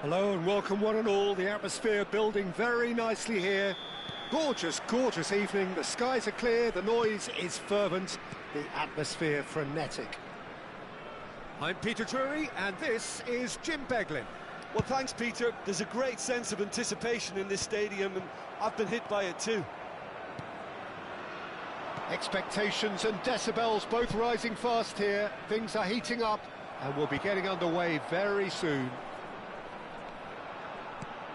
Hello and welcome one and all. The atmosphere building very nicely here. Gorgeous, gorgeous evening. The skies are clear, the noise is fervent, the atmosphere frenetic. I'm Peter Drury and this is Jim Beglin. Well, thanks, Peter. There's a great sense of anticipation in this stadium and I've been hit by it too. Expectations and decibels both rising fast here. Things are heating up and we'll be getting underway very soon.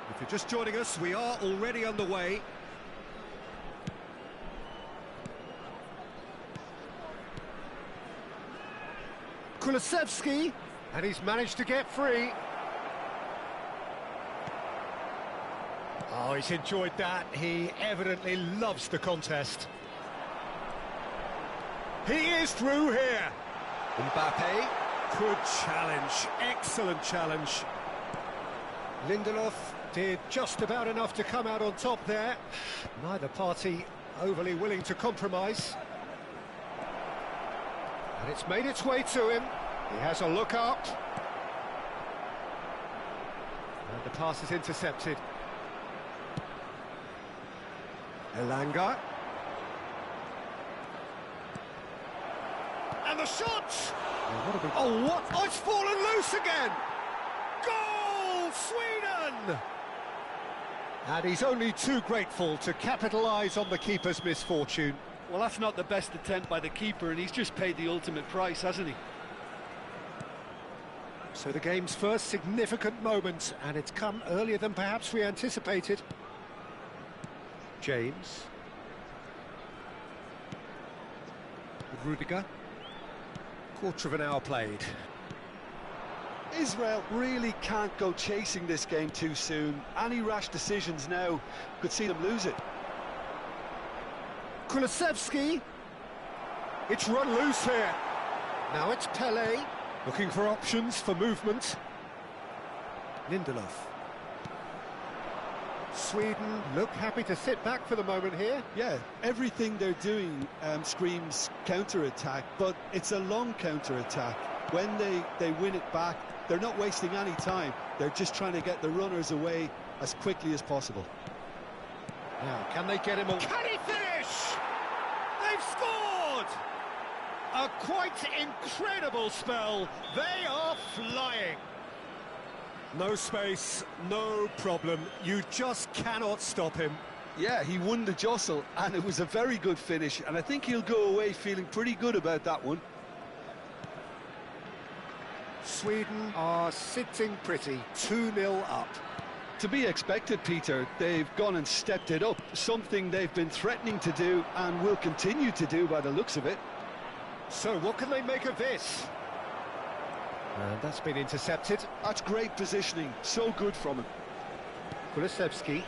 If you're just joining us, we are already underway. Kulusevski, and he's managed to get free. Oh, he's enjoyed that. He evidently loves the contest. He is through here. Mbappe, good challenge, excellent challenge. Lindelof did just about enough to come out on top there. Neither party overly willing to compromise. And it's made its way to him. He has a look up. And the pass is intercepted. Elanga. And the shot! Oh, what? Oh, it's fallen loose again! Goal! Sweden! And he's only too grateful to capitalise on the keeper's misfortune. Well, that's not the best attempt by the keeper, and he's just paid the ultimate price, hasn't he? So the game's first significant moment, and it's come earlier than perhaps we anticipated. James. Rudiger. Quarter of an hour played. Israel really can't go chasing this game too soon. Any rash decisions now could see them lose it. Kulusevski. It's run loose here. Now it's Pele, looking for options for movement. Lindelof. Sweden look happy to sit back for the moment here. Yeah, everything they're doing screams counter-attack, but it's a long counter-attack. When they win it back, they're not wasting any time. They're just trying to get the runners away as quickly as possible. Now, can they get him on? Can he finish? They've scored! A quite incredible spell. They are flying. No space, no problem. You just cannot stop him. Yeah, he won the jostle, and it was a very good finish, and I think he'll go away feeling pretty good about that one. Sweden are sitting pretty, 2-0 up. To be expected, Peter. They've gone and stepped it up, something they've been threatening to do and will continue to do by the looks of it. So what can they make of this? And that's been intercepted. That's great positioning, so good from him. Kulusevski.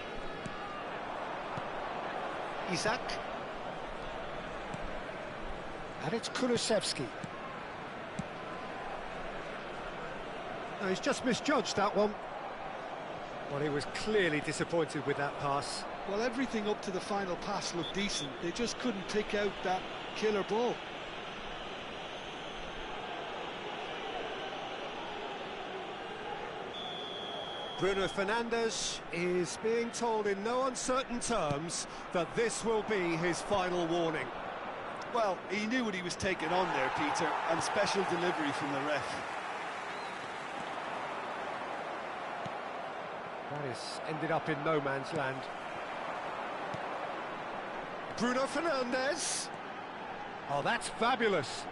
Isak. And it's Kulusevski. No, he's just misjudged that one. Well, he was clearly disappointed with that pass. Well, everything up to the final pass looked decent. They just couldn't pick out that killer ball. Bruno Fernandes is being told in no uncertain terms that this will be his final warning. Well, he knew what he was taking on there, Peter, and special delivery from the ref. That has ended up in no man's land. Bruno Fernandes. Oh, that's fabulous.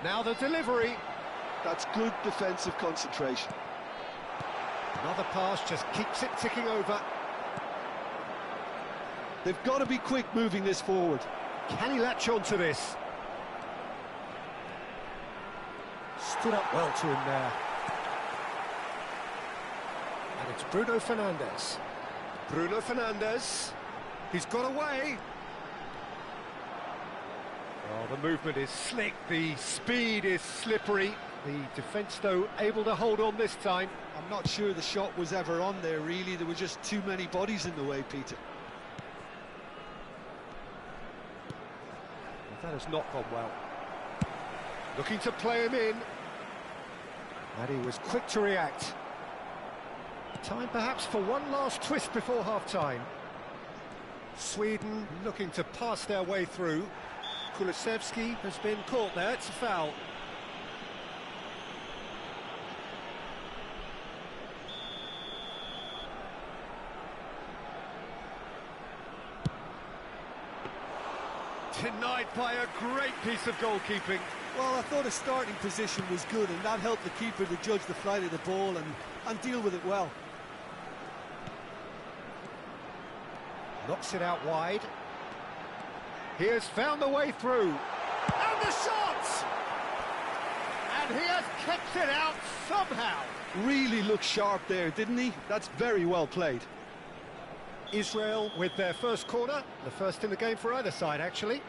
Now the delivery. That's good defensive concentration. Another pass just keeps it ticking over. They've got to be quick moving this forward. Can he latch on to this? Stood up well to him there. And it's Bruno Fernandes. Bruno Fernandes. He's got away. Oh, the movement is slick. The speed is slippery. The defence, though, able to hold on this time. I'm not sure the shot was ever on there, really. There were just too many bodies in the way, Peter. That has not gone well. Looking to play him in. And he was quick to react. Time perhaps for one last twist before half-time. Sweden looking to pass their way through. Kulusevski has been caught there, it's a foul. Denied by a great piece of goalkeeping. Well, I thought his starting position was good, and that helped the keeper to judge the flight of the ball and deal with it well. Knocks it out wide. He has found the way through. And the shot! And he has kept it out somehow. Really looked sharp there, didn't he? That's very well played. Israel with their first corner, the first in the game for either side, actually.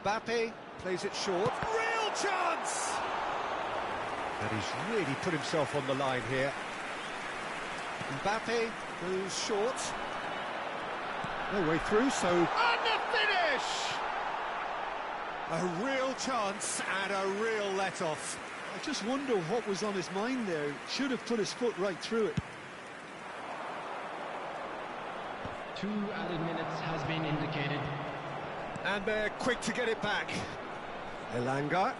Mbappe plays it short. Real chance! And he's really put himself on the line here. Mbappe goes short. No way through, so... And the finish! A real chance and a real let-off. I just wonder what was on his mind there. Should have put his foot right through it. 2 added minutes has been indicated. And they're quick to get it back. Elanga.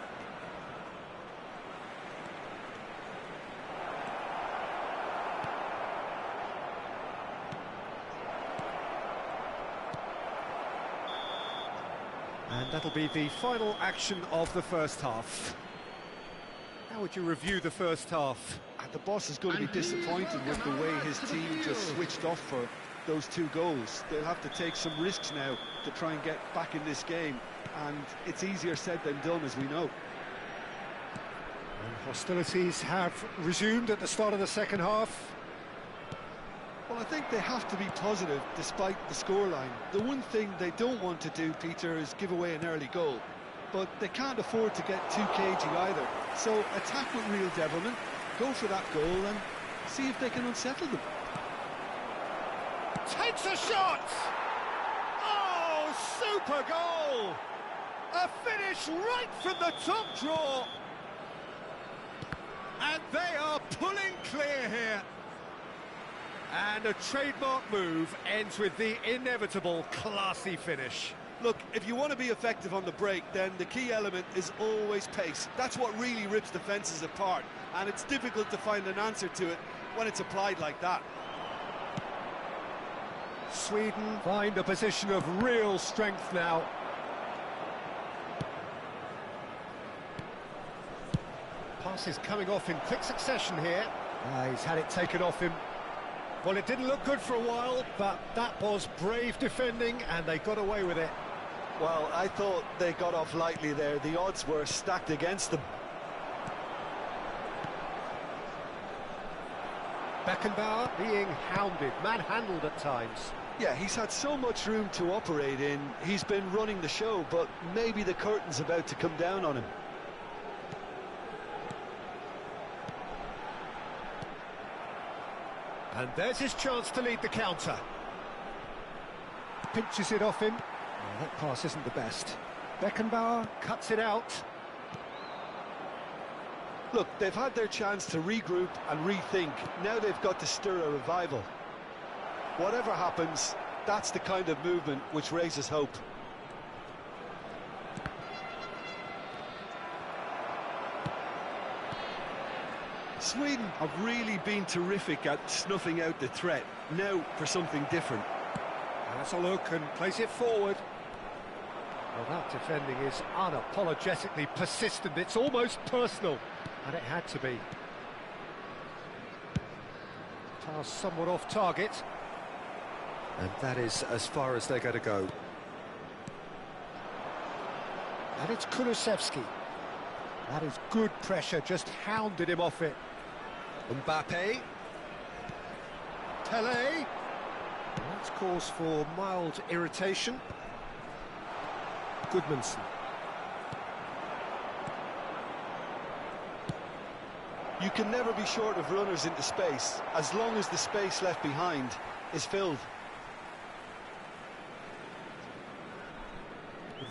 And that'll be the final action of the first half. How would you review the first half? The boss is going to be disappointed with the way his team just switched off for those 2 goals. They'll have to take some risks now to try and get back in this game, and it's easier said than done, as we know. And hostilities have resumed at the start of the second half. Well, I think they have to be positive despite the scoreline. The one thing they don't want to do, Peter, is give away an early goal. But they can't afford to get too cagey either. So attack with real devilment, go for that goal and see if they can unsettle them. Takes a shot! Oh, super goal! A finish right from the top draw! And they are pulling clear here. And a trademark move ends with the inevitable classy finish. Look, if you want to be effective on the break, then the key element is always pace. That's what really rips defences apart, and it's difficult to find an answer to it when it's applied like that. Sweden find a position of real strength now. Pass is coming off in quick succession here. He's had it taken off him. Well, it didn't look good for a while, but that was brave defending, and they got away with it. Well, I thought they got off lightly there. The odds were stacked against them. Beckenbauer being hounded, manhandled at times. Yeah, he's had so much room to operate in. He's been running the show, but maybe the curtain's about to come down on him. And there's his chance to lead the counter. Pinches it off him. Oh, that pass isn't the best. Beckenbauer cuts it out. Look, they've had their chance to regroup and rethink. Now they've got to stir a revival. Whatever happens, that's the kind of movement which raises hope. Sweden have really been terrific at snuffing out the threat. Now for something different. Has a look and plays it forward. Well, that defending is unapologetically persistent. It's almost personal, and it had to be. Pass somewhat off target. And that is as far as they're going to go. And it's Kulusevski. That is good pressure, just hounded him off it. Mbappe. Pelé. That's cause for mild irritation. Goodmanson. You can never be short of runners into space, as long as the space left behind is filled.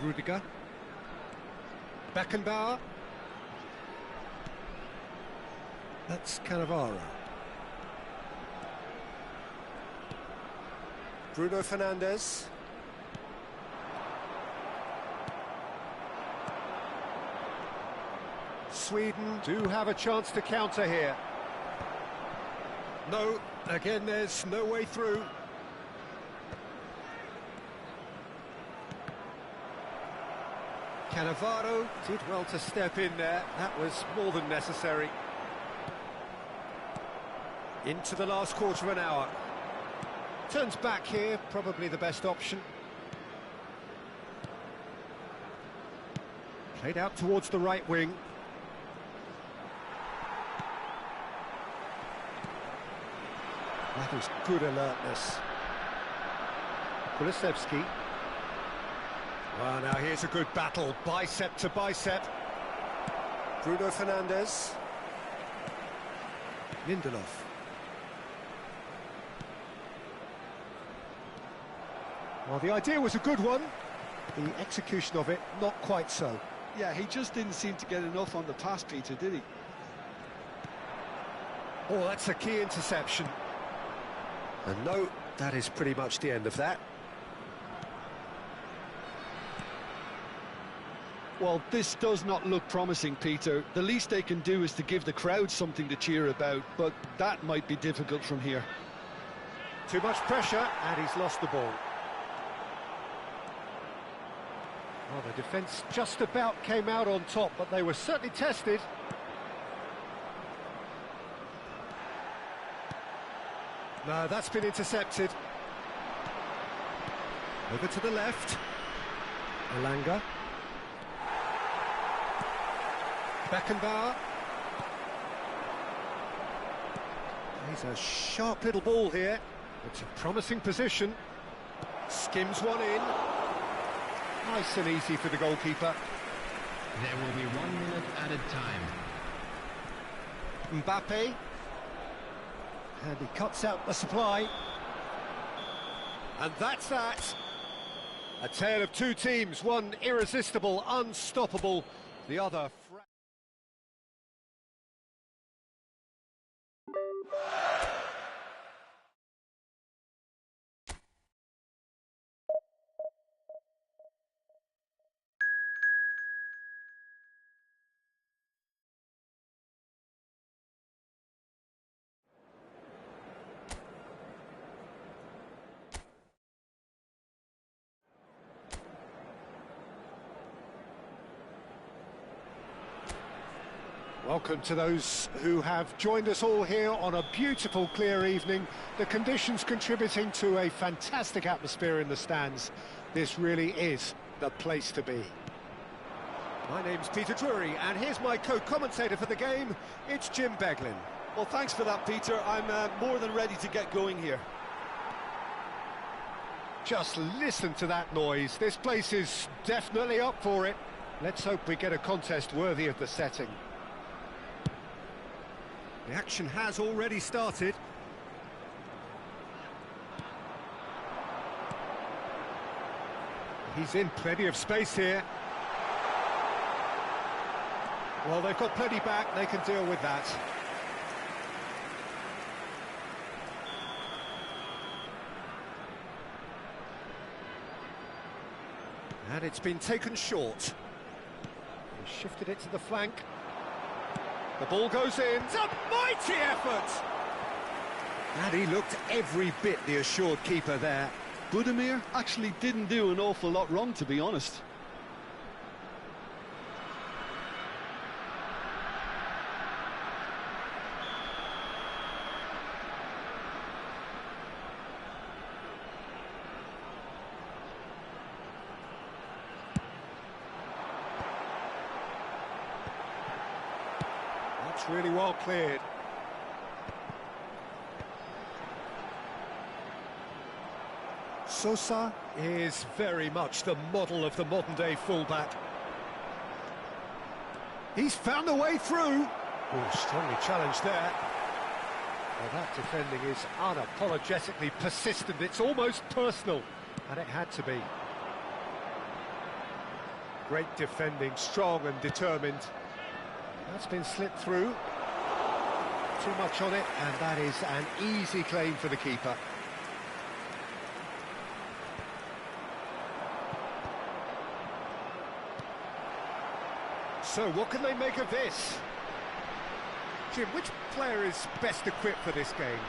Rudiger. Beckenbauer. That's Cannavaro. Bruno Fernandes. Sweden do have a chance to counter here. No, again there's no way through. Cannavaro did well to step in there, that was more than necessary. Into the last quarter of an hour. Turns back here, probably the best option. Played out towards the right wing. That was good alertness. Kulusevski. Well, now here's a good battle, bicep to bicep. Bruno Fernandes. Lindelof. Well, the idea was a good one. The execution of it, not quite so. Yeah, he just didn't seem to get enough on the pass, Peter, did he? Oh, that's a key interception. And no, that is pretty much the end of that. Well, this does not look promising, Peter. The least they can do is to give the crowd something to cheer about, but that might be difficult from here. Too much pressure, and he's lost the ball. Well, the defence just about came out on top, but they were certainly tested. No, that's been intercepted. Over to the left. Elanga. Beckenbauer. He's a sharp little ball here. It's a promising position. Skims one in. Nice and easy for the goalkeeper. There will be 1 minute added time. Mbappe. And he cuts out the supply. And that's that. A tale of two teams, one irresistible, unstoppable, the other... Welcome to those who have joined us all here on a beautiful, clear evening. The conditions contributing to a fantastic atmosphere in the stands. This really is the place to be. My name's Peter Drury, and here's my co-commentator for the game. It's Jim Beglin. Well, thanks for that, Peter. I'm more than ready to get going here. Just listen to that noise. This place is definitely up for it. Let's hope we get a contest worthy of the setting. The action has already started. He's in plenty of space here. Well, they've got plenty back, they can deal with that. And it's been taken short. He shifted it to the flank. The ball goes in. It's a mighty effort! And he looked every bit the assured keeper there. Budimir actually didn't do an awful lot wrong, to be honest. That's really well cleared. Sosa is very much the model of the modern-day fullback. He's found a way through. Oh, strongly challenged there. Well, that defending is unapologetically persistent. It's almost personal, and it had to be. Great defending, strong and determined. That's been slipped through. Too much on it, and that is an easy claim for the keeper. So, what can they make of this? Jim, which player is best equipped for this game?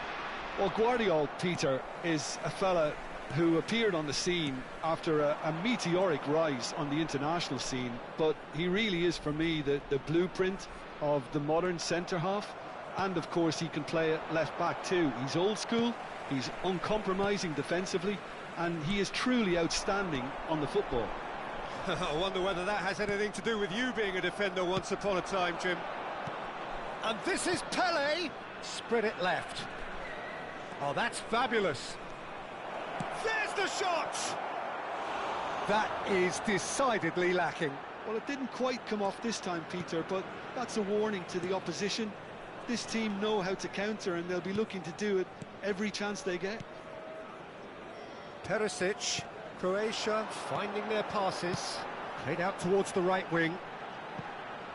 Well, Guardiola, Peter, is a fella who appeared on the scene after a meteoric rise on the international scene, but he really is, for me, the blueprint of the modern centre-half, and of course he can play at left-back too. He's old school, he's uncompromising defensively, and he is truly outstanding on the football. I wonder whether that has anything to do with you being a defender once upon a time, Jim. And this is Pele, spread it left. Oh, that's fabulous. There's the shot! That is decidedly lacking. Well, it didn't quite come off this time, Peter, but that's a warning to the opposition. This team know how to counter, and they'll be looking to do it every chance they get. Perisic, Croatia finding their passes. Played out towards the right wing.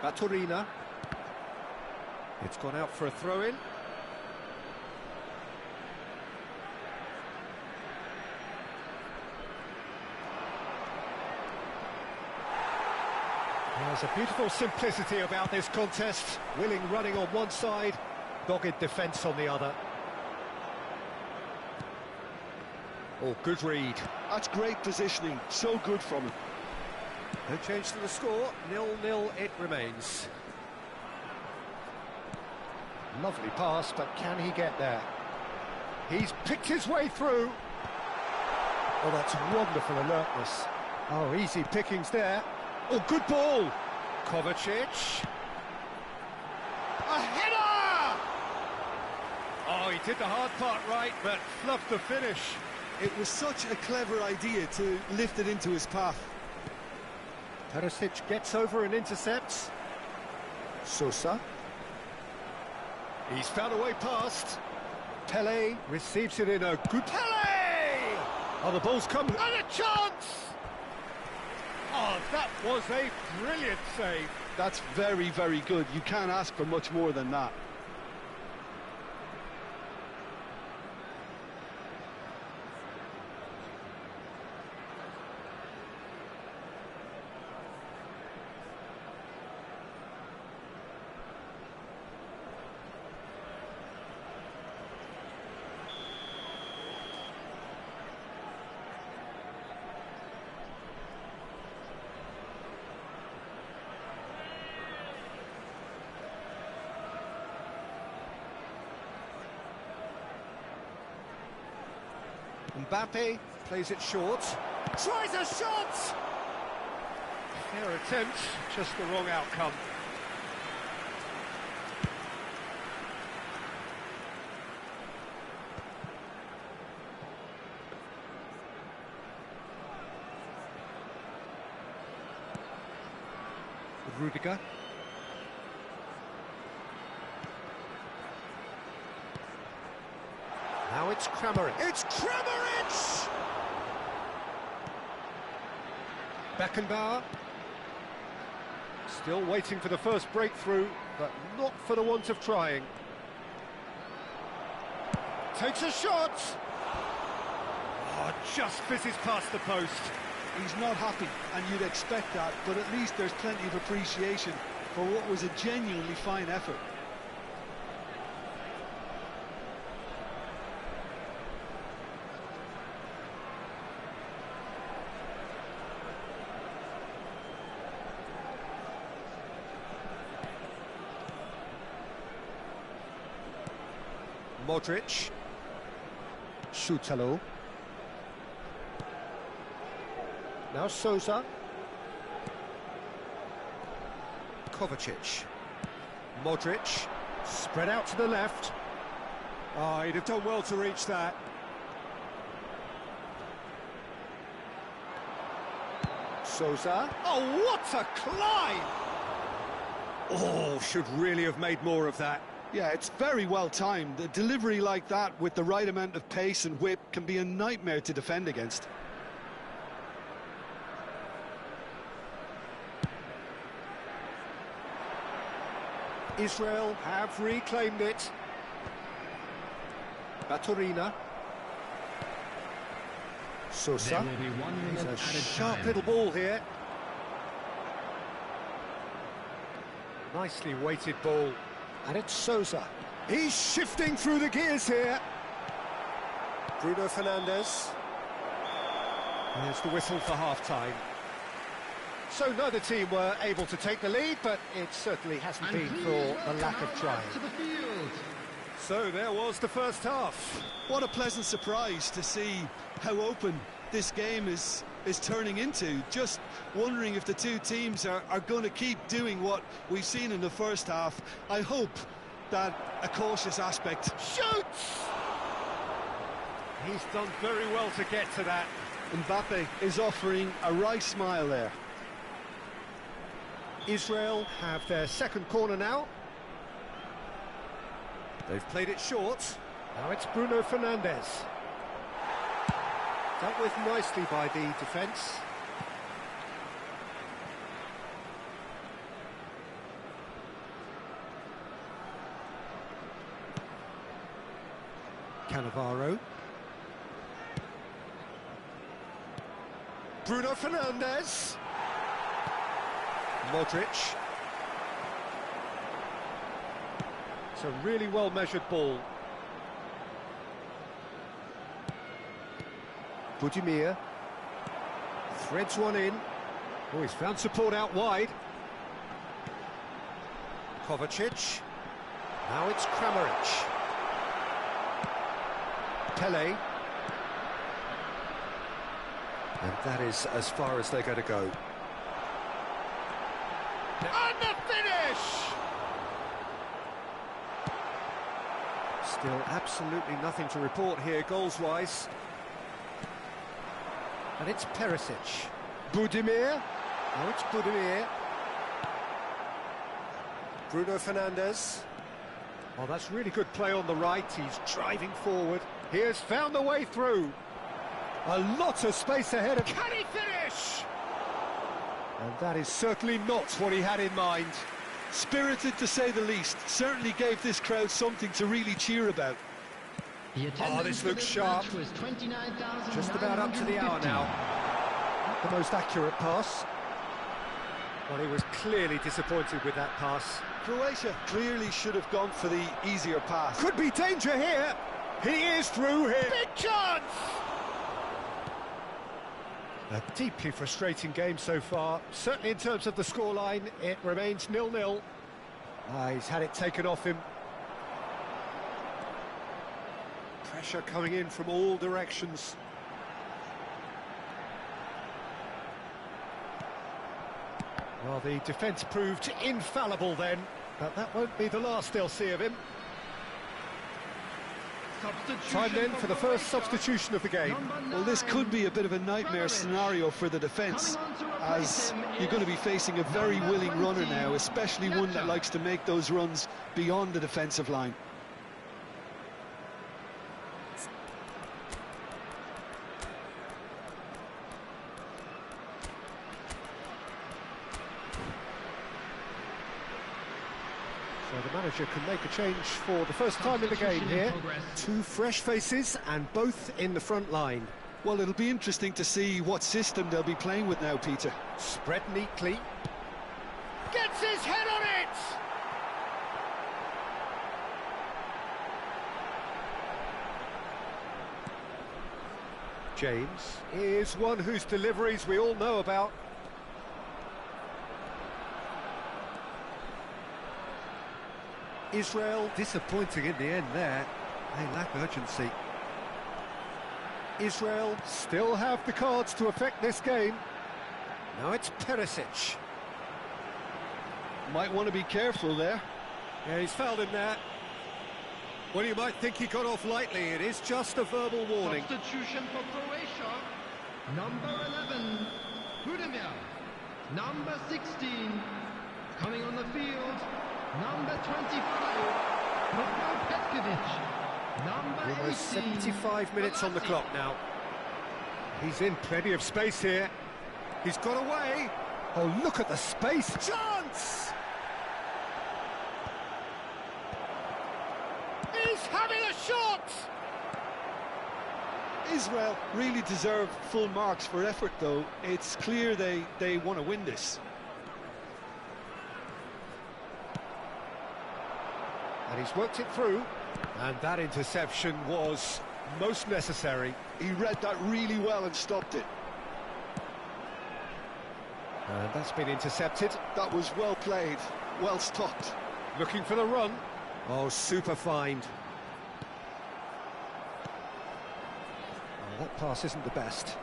Baturina. It's gone out for a throw-in. There's a beautiful simplicity about this contest. Willing running on one side, dogged defence on the other. Oh, good read. That's great positioning, so good from him. No change to the score, 0-0 it remains. Lovely pass, but can he get there? He's picked his way through. Oh, that's wonderful alertness. Oh, easy pickings there. Oh, good ball. Kovacic. A header! Oh, he did the hard part right, but fluffed the finish. It was such a clever idea to lift it into his path. Perisic gets over and intercepts. Sosa. He's found a way past. Pele receives it in a good... Pele! Oh, the ball's come... And a chance! Oh, that was a brilliant save. That's very, very good. You can't ask for much more than that. Mbappe plays it short. Tries a shot! Fair attempt, just the wrong outcome. Rudiger. Now it's Kramaric. It's Kramaric! Beckenbauer. Still waiting for the first breakthrough, but not for the want of trying. Takes a shot! Oh, just fizzes past the post. He's not happy, and you'd expect that, but at least there's plenty of appreciation for what was a genuinely fine effort. Modric. Shutalo. Now Sosa. Kovacic. Modric. Spread out to the left. Oh, he'd have done well to reach that. Sosa. Oh, what a climb! Oh, should really have made more of that. Yeah, it's very well timed. A delivery like that with the right amount of pace and whip can be a nightmare to defend against. Israel have reclaimed it. Baturina. Sosa. There will be 1 minute It's a added sharp time. little ball here. Nicely weighted ball. And it's Sousa. He's shifting through the gears here. Bruno Fernandes. There's the whistle for half-time. So neither team were able to take the lead, but it certainly hasn't been for the lack of trying. So there was the first half. What a pleasant surprise to see how open this game is turning into. Just wondering if the two teams are going to keep doing what we've seen in the first half. I hope that a cautious aspect. Shoots! He's done very well to get to that. Mbappe is offering a wry smile there. Israel have their second corner now. They've played it short. Now it's Bruno Fernandes. Dealt with nicely by the defence. Cannavaro. Bruno Fernandes. Modric. It's a really well-measured ball. Budimir. Threads one in. Oh, he's found support out wide. Kovacic. Now it's Kramaric. Pele. And that is as far as they're going to go. And the finish! Still absolutely nothing to report here, goals-wise. And it's Perisic. Budimir. Now it's Budimir. Bruno Fernandes. Oh, that's really good play on the right. He's driving forward. He has found the way through. A lot of space ahead of... Can he finish? And that is certainly not what he had in mind. Spirited, to say the least. Certainly gave this crowd something to really cheer about. Oh, this looks sharp. Just about up to the hour now. Not the most accurate pass. Well, he was clearly disappointed with that pass. Croatia clearly should have gone for the easier pass. Could be danger here. He is through here. Big chance! A deeply frustrating game so far. Certainly in terms of the scoreline, it remains 0-0. He's had it taken off him. Pressure coming in from all directions. Well, the defence proved infallible then, but that won't be the last they'll see of him. Time then for the first substitution of the game. Well, this could be a bit of a nightmare scenario for the defence, as you're going to be facing a very willing runner now, especially one that likes to make those runs beyond the defensive line. So the manager can make a change for the first time in the game here. Two fresh faces and both in the front line. Well, it'll be interesting to see what system they'll be playing with now, Peter. Spread neatly. Gets his head on it! James is one whose deliveries we all know about. Israel disappointing in the end there. They lack urgency. Israel still have the cards to affect this game. Now it's Perisic. Might want to be careful there. Yeah, he's fouled him there. Well, you might think he got off lightly. It is just a verbal warning. Substitution for Croatia. Number 11, Budimir. Number 16, coming on the field. Number 25, Petkovic. Number Almost 18, 75 minutes on the clock now. He's in plenty of space here. He's got away. Oh, look at the space. Chance! He's having a shot! Israel really deserve full marks for effort, though. It's clear they want to win this. And he's worked it through. And that interception was most necessary. He read that really well and stopped it. And that's been intercepted. That was well played, well stopped. Looking for the run. Oh, super find. Oh, that pass isn't the best.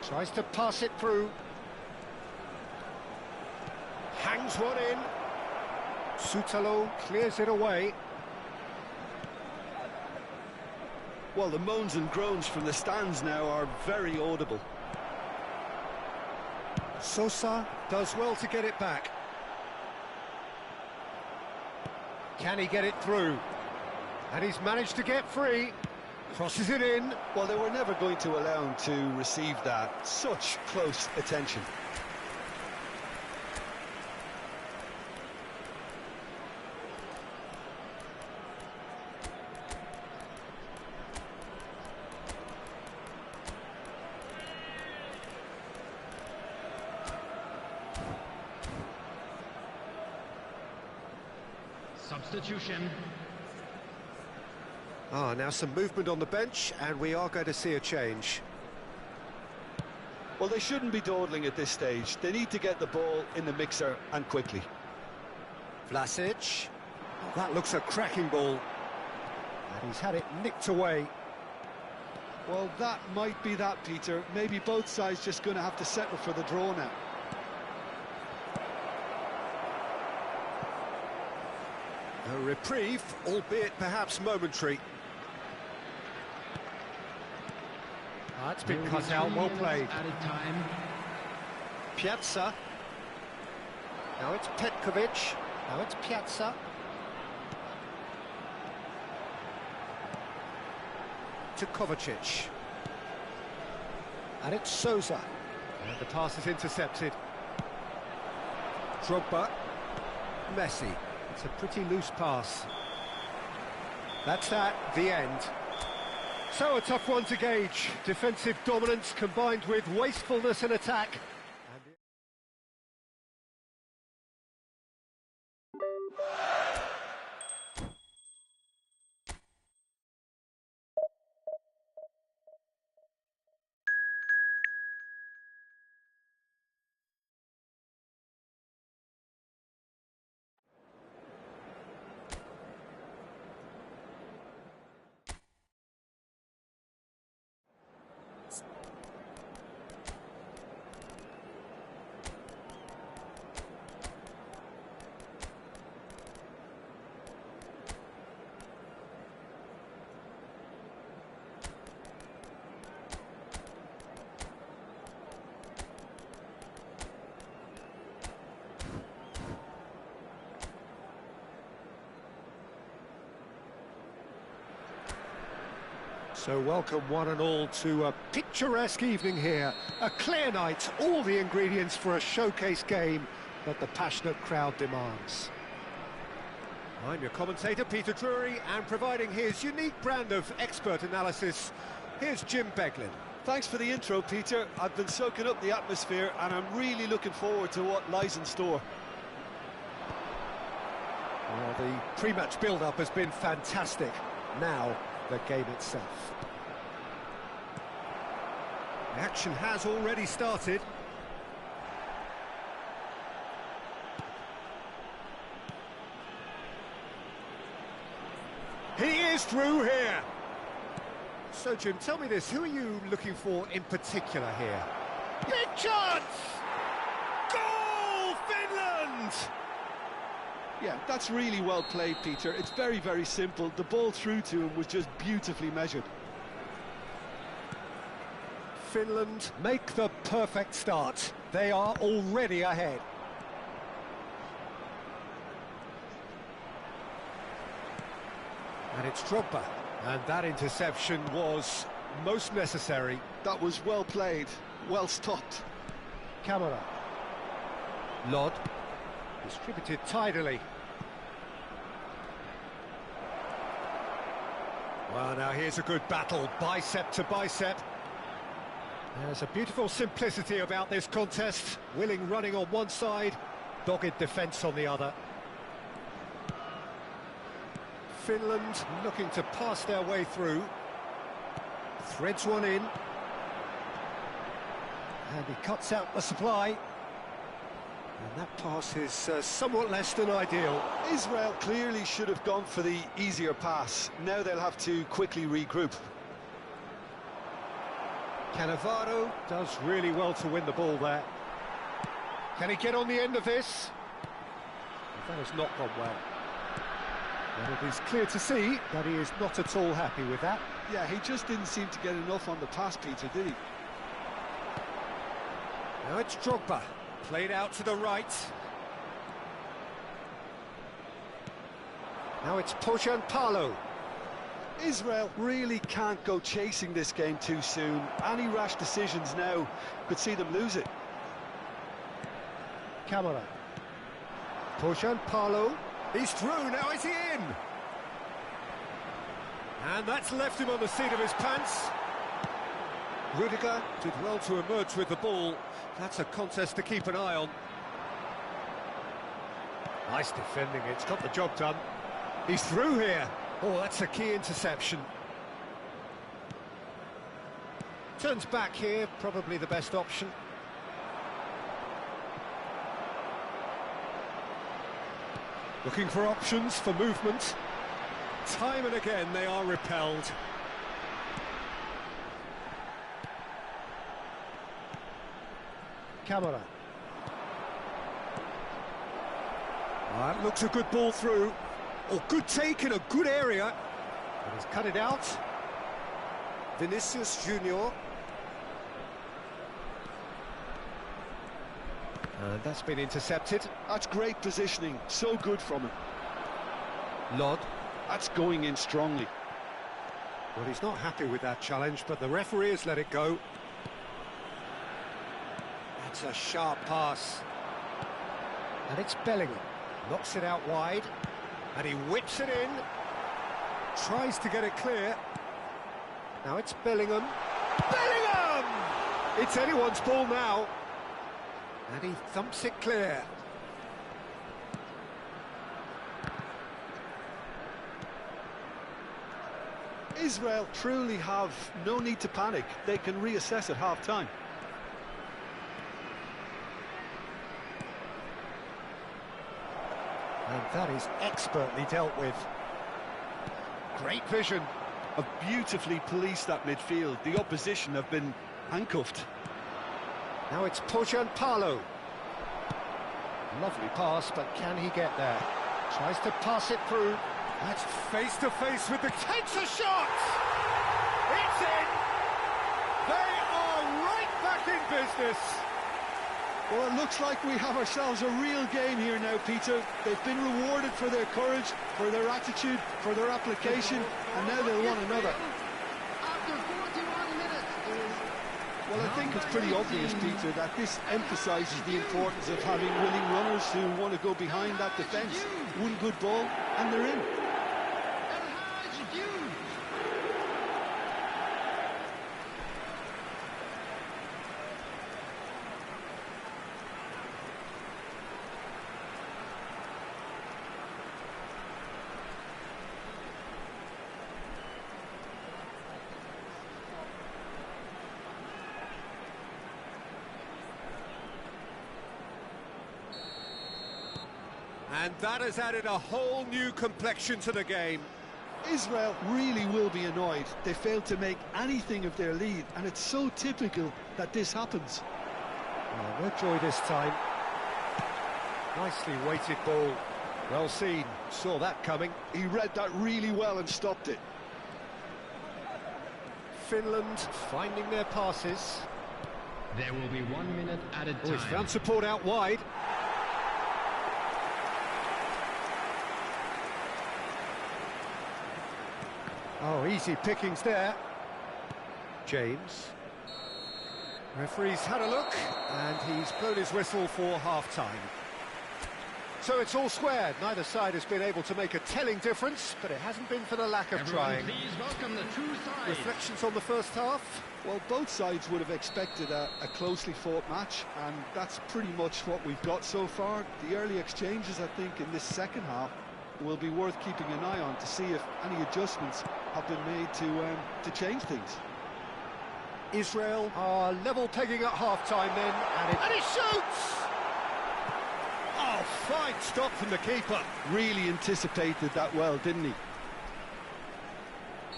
Tries to pass it through. Hangs one in. Sutalo clears it away. Well, the moans and groans from the stands now are very audible. Sosa does well to get it back. Can he get it through? And he's managed to get free. Crosses it in. Well, they were never going to allow him to receive that. Such close attention. Substitution. Now some movement on the bench, and we are going to see a change. Well, they shouldn't be dawdling at this stage. They need to get the ball in the mixer and quickly. Vlasic. That looks a cracking ball. And he's had it nicked away. Well, that might be that, Peter. Maybe both sides just going to have to settle for the draw now. A reprieve, albeit perhaps momentary. It's been cut out, well played. Added time. Piazza. Now it's Petkovic. Now it's Piazza. To Kovacic. And it's Sousa. And the pass is intercepted. Drogba. Messi. It's a pretty loose pass. That's that, the end. So a tough one to gauge. Defensive dominance combined with wastefulness in attack. So welcome one and all to a picturesque evening here. A clear night, all the ingredients for a showcase game that the passionate crowd demands. I'm your commentator, Peter Drury, and providing his unique brand of expert analysis, here's Jim Beglin. Thanks for the intro, Peter. I've been soaking up the atmosphere and I'm really looking forward to what lies in store. Well, the pre-match build-up has been fantastic. Now, the game itself. The action has already started. He is through here. So, Jim, tell me this, who are you looking for in particular here? Big chance! Goal, Finland! Yeah, that's really well played, Peter. It's very, very simple. The ball through to him was just beautifully measured. Finland make the perfect start. They are already ahead. And it's Drogba. And that interception was most necessary. That was well played, well stopped. Camera. Lod. Distributed tidily. Well, now here's a good battle, bicep to bicep. There's a beautiful simplicity about this contest. Willing running on one side, dogged defence on the other. Finland looking to pass their way through. Threads one in. And he cuts out the supply. And that pass is somewhat less than ideal. Israel clearly should have gone for the easier pass. Now they'll have to quickly regroup. Cannavaro does really well to win the ball there. Can he get on the end of this? That has not gone well. And it is clear to see that he is not at all happy with that. Yeah, he just didn't seem to get enough on the pass, Peter, did he? Now it's Drogba, played out to the right. Now it's Pojan. Israel really can't go chasing this game too soon. Any rash decisions now could see them lose it. Camera. Pojan, he's through, now is he in? And that's left him on the seat of his pants. Rudiger did well to emerge with the ball. That's a contest to keep an eye on. Nice defending, it's got the job done. He's through here. Oh, that's a key interception. Turns back here, probably the best option. Looking for options for movement. Time and again they are repelled. Camera. That looks a good ball through. Oh, good take in a good area. But he's cut it out. Vinicius Junior. And that's been intercepted. That's great positioning, so good from him. Lod. That's going in strongly. Well, he's not happy with that challenge, but the referee has let it go. That's a sharp pass. And it's Bellingham. Knocks it out wide. And he whips it in. Tries to get it clear. Now it's Bellingham. Bellingham! It's anyone's ball now. And he thumps it clear. Israel truly have no need to panic. They can reassess at half-time. And that is expertly dealt with. Great vision. Have beautifully policed that midfield. The opposition have been handcuffed. Now it's Pojan. Lovely pass, but can he get there? Tries to pass it through. That's face to face with the... Takes a shot! It's in! They are right back in business! Well, it looks like we have ourselves a real game here now, Peter. They've been rewarded for their courage, for their attitude, for their application, and now they'll want another. Well, I think it's pretty obvious, Peter, that this emphasises the importance of having willing runners who want to go behind that defence. One good ball, and they're in. And that has added a whole new complexion to the game. Israel really will be annoyed. They failed to make anything of their lead, and it's so typical that this happens. Oh, no joy this time. Nicely weighted ball. Well seen. Saw that coming. He read that really well and stopped it. Finland finding their passes. There will be 1 minute added time. Oh, he's found support out wide. Oh, easy pickings there. James. Referee's had a look, and he's blown his whistle for half-time. So it's all square. Neither side has been able to make a telling difference, but it hasn't been for the lack of trying. Please welcome the two sides. Reflections on the first half? Well, both sides would have expected a closely fought match, and that's pretty much what we've got so far. The early exchanges, I think, in this second half will be worth keeping an eye on to see if any adjustments have been made to change things. Israel are level pegging at half-time then, and he shoots! Oh, fine stop from the keeper. Really anticipated that well, didn't he?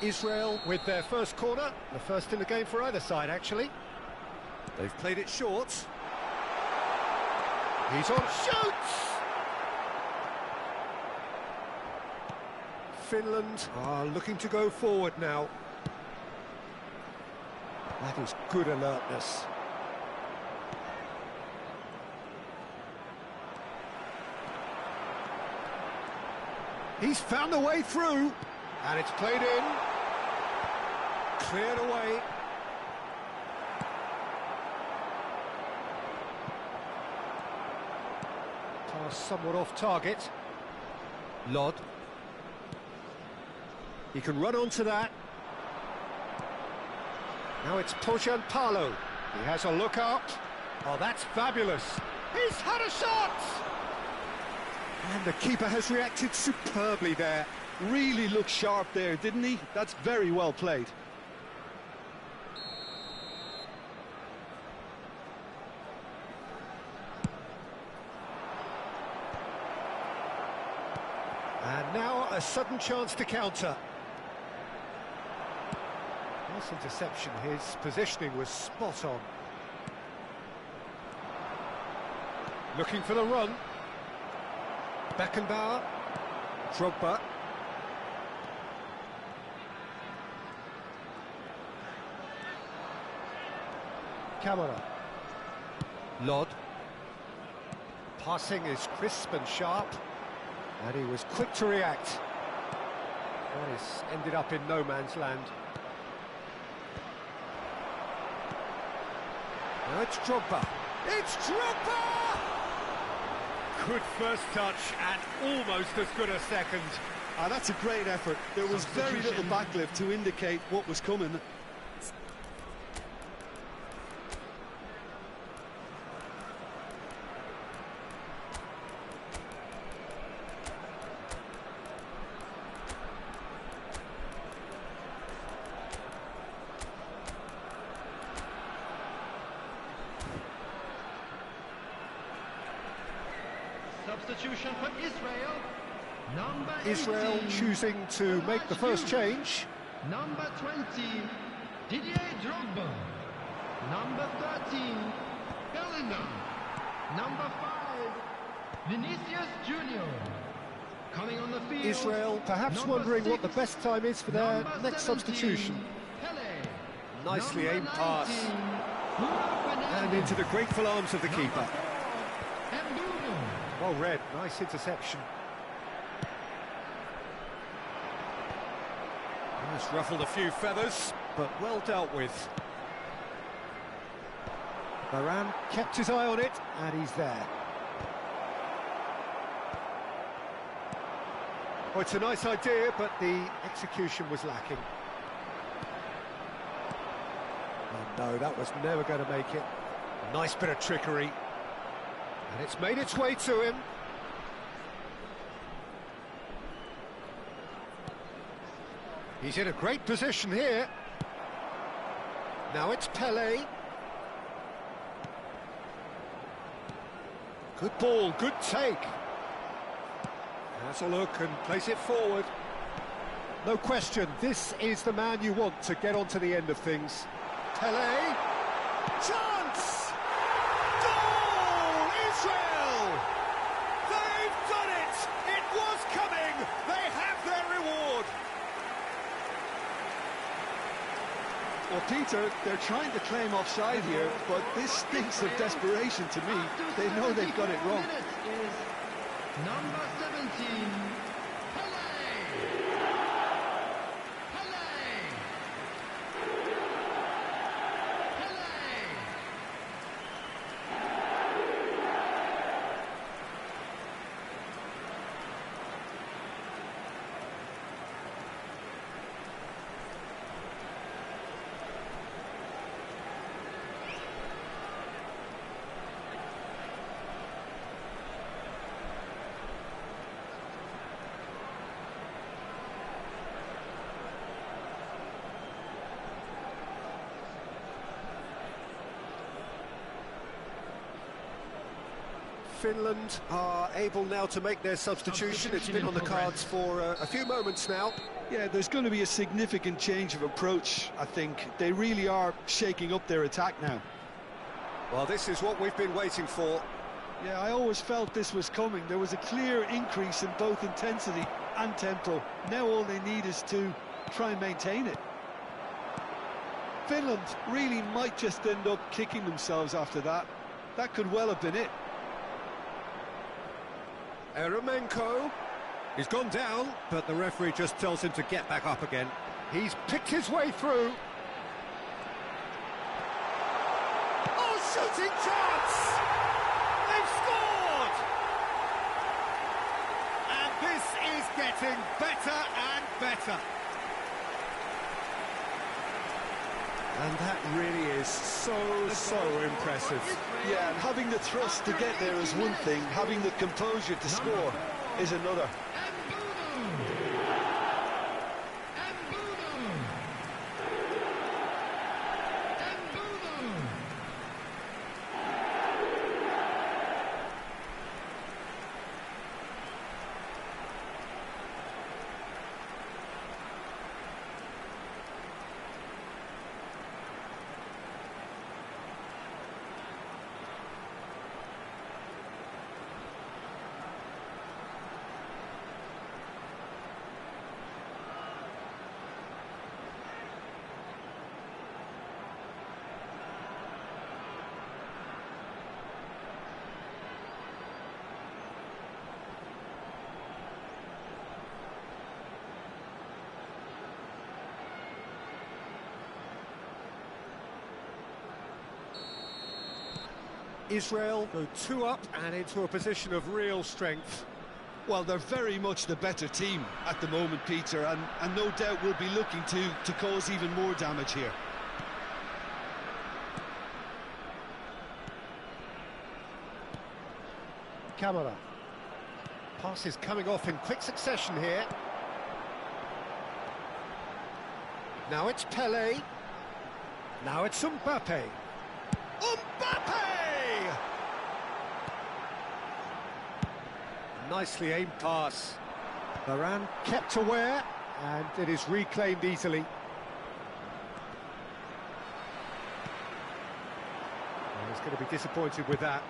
Israel with their first corner, the first in the game for either side, actually. They've played it short. He's on, shoots! Finland are looking to go forward now. That is good alertness. He's found a way through, and it's played in. Cleared away. Pass somewhat off target. Lod. He can run onto that. Now it's Palo. He has a look up. Oh, that's fabulous. He's had a shot! And the keeper has reacted superbly there. Really looked sharp there, didn't he? That's very well played. And now a sudden chance to counter. Nice interception, his positioning was spot on. Looking for the run. Beckenbauer. Drogba. Camera. Lod. Passing is crisp and sharp. And he was quick to react. That is ended up in no man's land. Now it's Drogba. It's Drogba! Good first touch and almost as good a second. Ah, that's a great effort. There was very little backlift to indicate what was coming. Substitution for Israel. Number Israel 18, choosing to make the first change. Number 20, Didier Drogba. Number 13, Bellingham. Number 5, Vinicius Junior. Coming on the field. Israel perhaps number wondering 6, what the best time is for their number next 17, substitution. Pele. Nicely Number aimed pass. 19, Bruno And Fernandes. into the grateful arms of the Number keeper. 4, Mbumo. Well read, nice interception. Has ruffled a few feathers, but well dealt with. Varane kept his eye on it, and he's there. Oh, it's a nice idea, but the execution was lacking. Oh no, that was never going to make it. Nice bit of trickery. And it's made its way to him. He's in a great position here. Now it's Pele. Good ball, good take. Has a look and place it forward. No question, this is the man you want to get onto the end of things. Pele. Chance! Goal! Israel! They've done it! It was coming! They have their reward! Well, Peter, they're trying to claim offside here, but this stinks of desperation to me. They know they've got it wrong. Number 17, Pele. Pele. Pele. Finland are able now to make their substitution. It's been on the cards for a few moments now. Yeah, there's going to be a significant change of approach, I think. They really are shaking up their attack now. Well, this is what we've been waiting for. Yeah, I always felt this was coming. There was a clear increase in both intensity and tempo. Now all they need is to try and maintain it. Finland really might just end up kicking themselves after that. That could well have been it. Eremenko. He's gone down, but the referee just tells him to get back up again. He's picked his way through. Oh, shooting chance! They've scored! And this is getting better and better. And that really is so impressive. Yeah, and having the thrust to get there is one thing, having the composure to score is another. Israel go 2 up and into a position of real strength. Well, they're very much the better team at the moment, Peter, and no doubt will be looking to cause even more damage here. Camera. Passes coming off in quick succession here. Now it's Pele. Now it's Mbappe. Mbappe! Nicely aimed pass. Varane kept aware, and it is reclaimed easily. Well, he's going to be disappointed with that.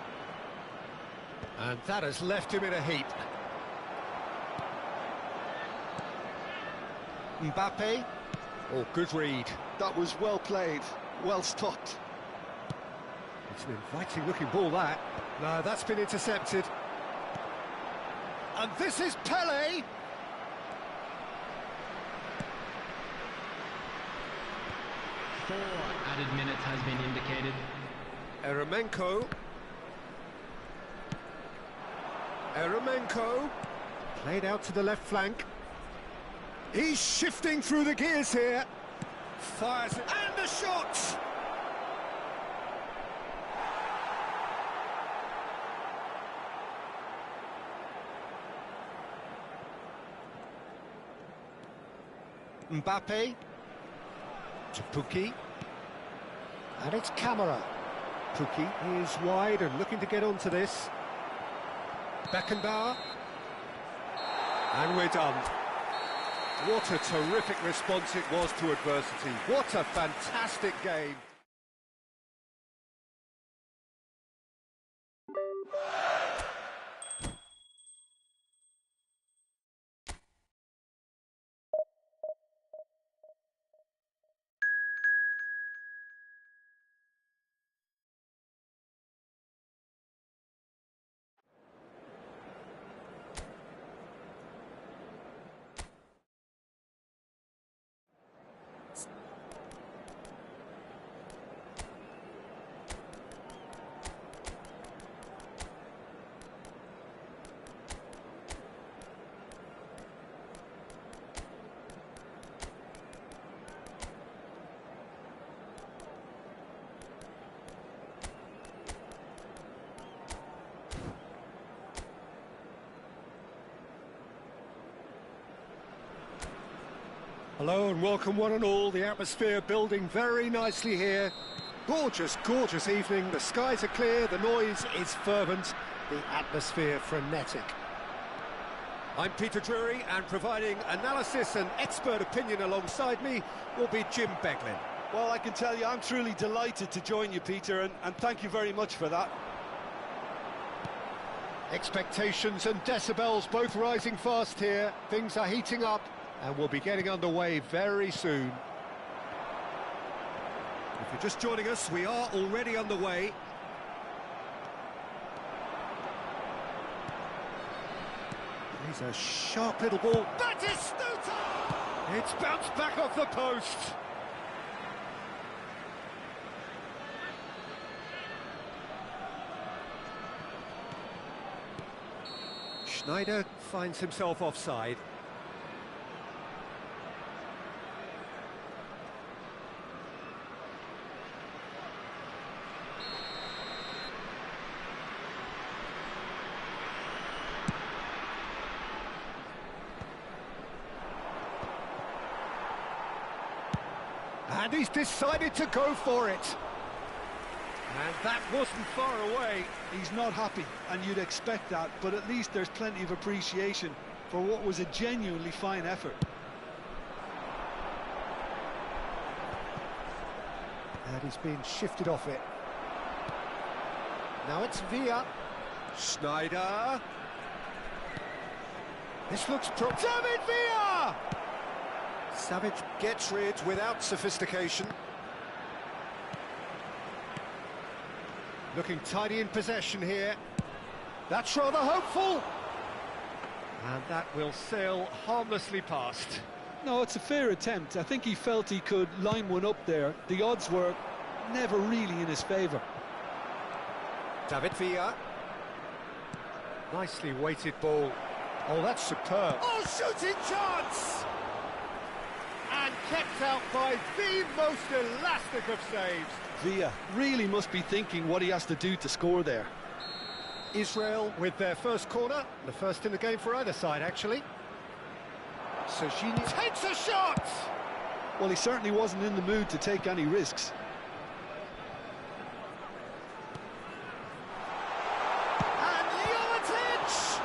And that has left him in a heap. Mbappe. Oh, good read. That was well played, well stopped. It's an inviting looking ball, that. No, that's been intercepted. And this is Pele. Four added minutes has been indicated. Eremenko. Eremenko. Played out to the left flank. He's shifting through the gears here. Fires it. And the shot! Mbappe. To Pukki. And it's Camera. Pukki is wide and looking to get onto this. Beckenbauer. And we're done. What a terrific response it was to adversity. What a fantastic game. Hello and welcome one and all. The atmosphere building very nicely here. Gorgeous, gorgeous evening. The skies are clear, the noise is fervent. the atmosphere frenetic. I'm Peter Drury, and providing analysis and expert opinion alongside me will be Jim Beglin. Well, I can tell you I'm truly delighted to join you, Peter, and thank you very much for that. Expectations and decibels both rising fast here. Things are heating up, and we'll be getting underway very soon. If you're just joining us, we are already underway. He's a sharp little ball. Batistuta! It's bounced back off the post. Schneider finds himself offside. And he's decided to go for it. And that wasn't far away. He's not happy, and you'd expect that, but at least there's plenty of appreciation for what was a genuinely fine effort. And he's been shifted off it. Now it's Villa. Schneider. This looks David Villa! Savage gets rid without sophistication. Looking tidy in possession here. That's rather hopeful. And that will sail harmlessly past. No, it's a fair attempt. I think he felt he could line one up there. The odds were never really in his favour. David Villa. Nicely weighted ball. Oh, that's superb. Oh, shooting chance! And kept out by the most elastic of saves. Villa really must be thinking what he has to do to score there. Israel with their first corner, the first in the game for either side, actually. Serginho takes a shot! Well, he certainly wasn't in the mood to take any risks. And Jovetic!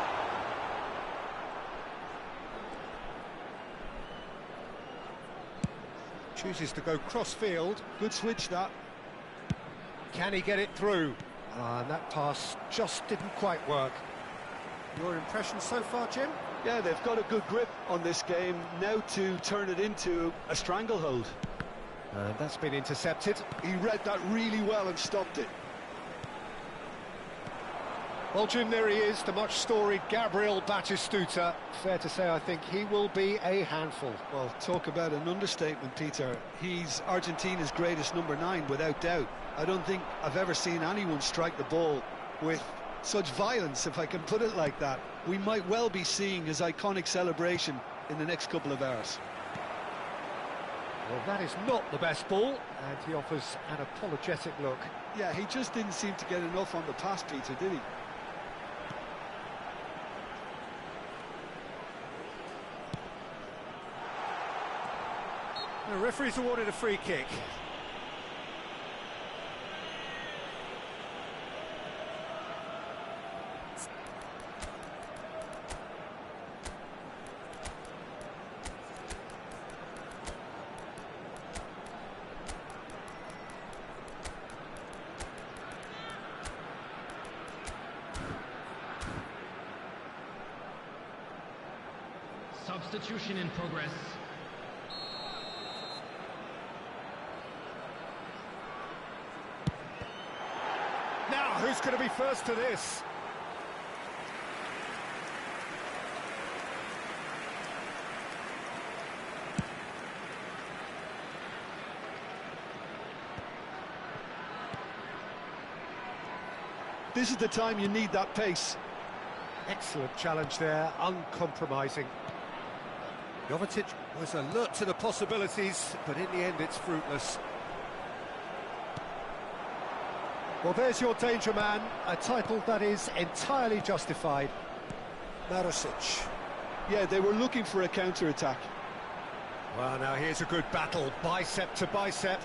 Chooses to go cross-field. Good switch, that. Can he get it through? And that pass just didn't quite work. Your impression so far, Jim? Yeah, they've got a good grip on this game, now to turn it into a stranglehold. And that's been intercepted. He read that really well and stopped it. Well, Jim, there he is, the much-storied Gabriel Batistuta. Fair to say, I think he will be a handful. Well, talk about an understatement, Peter. He's Argentina's greatest number 9, without doubt. I don't think I've ever seen anyone strike the ball with such violence, if I can put it like that. We might well be seeing his iconic celebration in the next couple of hours. Well, that is not the best ball, and he offers an apologetic look. Yeah, he just didn't seem to get enough on the pass, Peter, did he? The referee's awarded a free kick. Substitution in progress. Now, who's going to be first to this? This is the time you need that pace. Excellent challenge there, uncompromising. Jovetic was alert to the possibilities, but in the end it's fruitless. Well, there's your danger man, a title that is entirely justified. Marosic. Yeah, they were looking for a counter-attack. Well, now here's a good battle, bicep to bicep.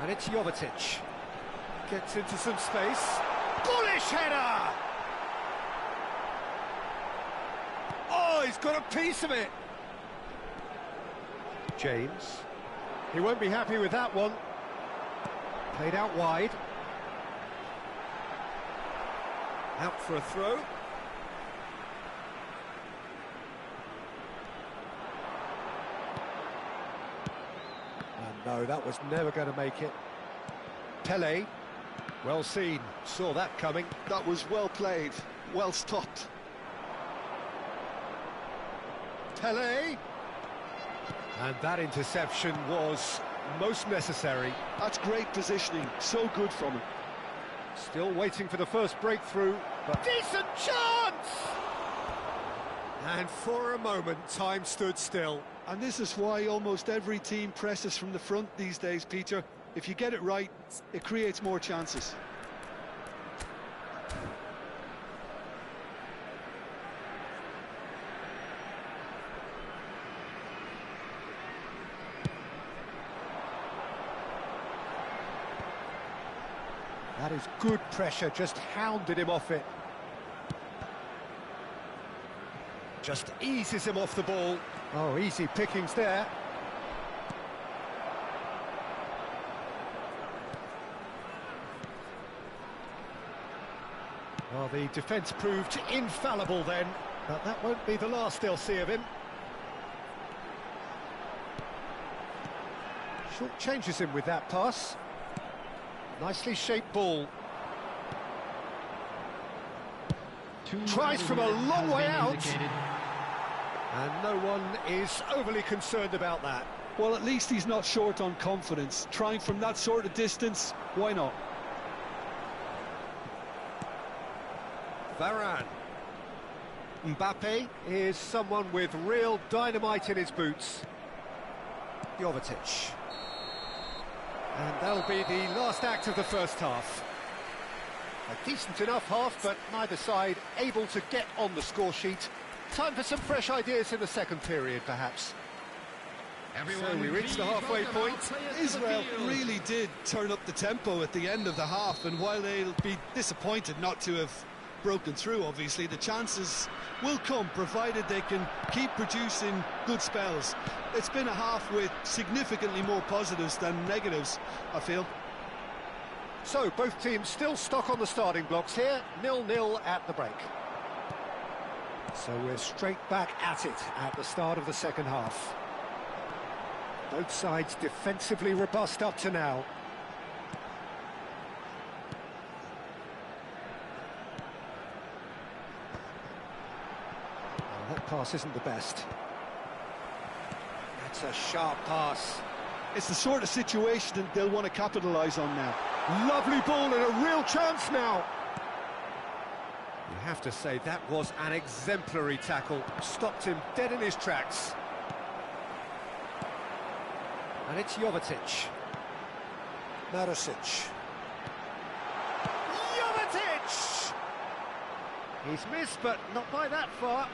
And it's Jovetic. Gets into some space. Bullish header! he's got a piece of it. James. He won't be happy with that one. Played out wide. Out for a throw. And no, that was never going to make it. Pele. Well seen. Saw that coming. That was well played, well stopped. Pele. And that interception was most necessary. That's great positioning, so good from him. Still waiting for the first breakthrough, but decent chance! And for a moment, time stood still. And this is why almost every team presses from the front these days, Peter. If you get it right, it creates more chances. That is good pressure, just hounded him off it. Just eases him off the ball. Oh, easy pickings there. Well, the defence proved infallible then, but that won't be the last they'll see of him. Short changes him with that pass. Nicely shaped ball. Tries from a long way out. And no one is overly concerned about that. Well, at least he's not short on confidence. Trying from that sort of distance, why not? Varane. Mbappe is someone with real dynamite in his boots. Jovetic. And that'll be the last act of the first half. A decent enough half, but neither side able to get on the score sheet. Time for some fresh ideas in the second period, perhaps. So we reached the halfway point. Israel really did turn up the tempo at the end of the half, and while they'll be disappointed not to have broken through, obviously, the chances will come, provided they can keep producing good spells. It's been a half with significantly more positives than negatives, I feel. So, both teams still stuck on the starting blocks here, 0-0 at the break. So we're straight back at it at the start of the second half. Both sides defensively robust up to now. Well, that pass isn't the best. That's a sharp pass. It's the sort of situation that they'll want to capitalise on now. Lovely ball and a real chance now. You have to say that was an exemplary tackle. Stopped him dead in his tracks. And it's Jovetic. Marosic. Jovetic! He's missed, but not by that far.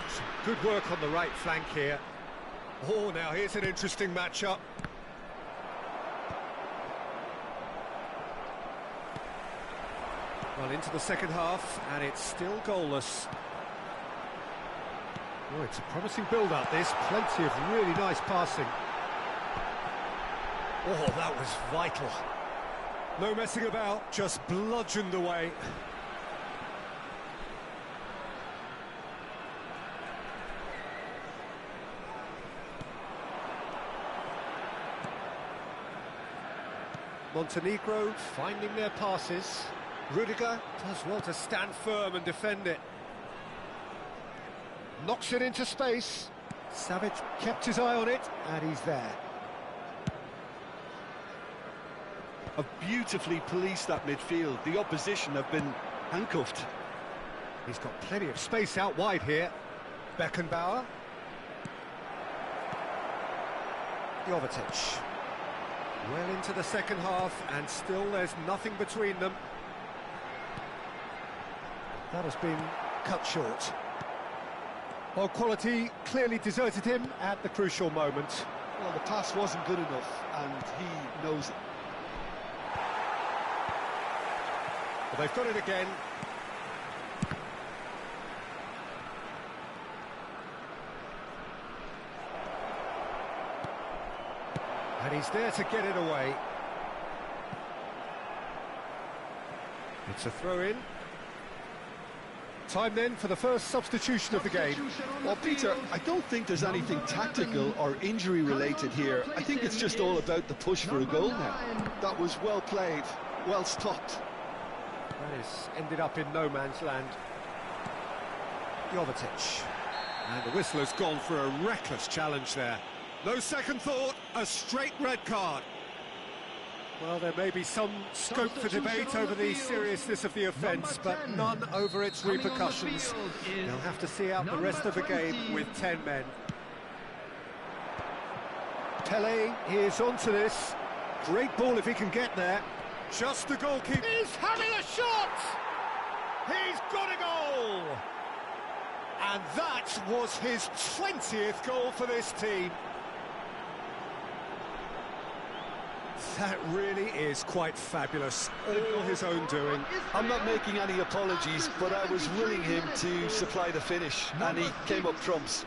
Some good work on the right flank here. Oh, now here's an interesting matchup. Well, into the second half, and it's still goalless. Oh, it's a promising build-up, this. Plenty of really nice passing. Oh, that was vital. No messing about, just bludgeoned away. Montenegro finding their passes. Rudiger does well to stand firm and defend it. Knocks it into space. Savic kept his eye on it, and he's there. Have beautifully policed that midfield. The opposition have been handcuffed. He's got plenty of space out wide here. Beckenbauer. Jovetic. Well into the second half, and still there's nothing between them. That has been cut short. Well, quality clearly deserted him at the crucial moment. Well, the pass wasn't good enough, and he knows it. But they've got it again. And he's there to get it away. It's a throw-in. Time then for the first substitution of the game. Well, Peter, I don't think there's anything tactical or injury-related here. I think it's just all about the push for a goal now. That was well played, well stopped. That is ended up in no man's land. Jovetic. And the whistle has gone for a reckless challenge there. No second thought, a straight red card. Well, there may be some scope for debate over the seriousness of the offence, but none over its repercussions. They'll have to see out the rest of the game with 10 men. Pele is onto this. Great ball if he can get there. Just the goalkeeper. He's having a shot! He's got a goal! And that was his 20th goal for this team. That really is quite fabulous, all his own doing. I'm not making any apologies, but I was willing him to supply the finish, and he came up trumps.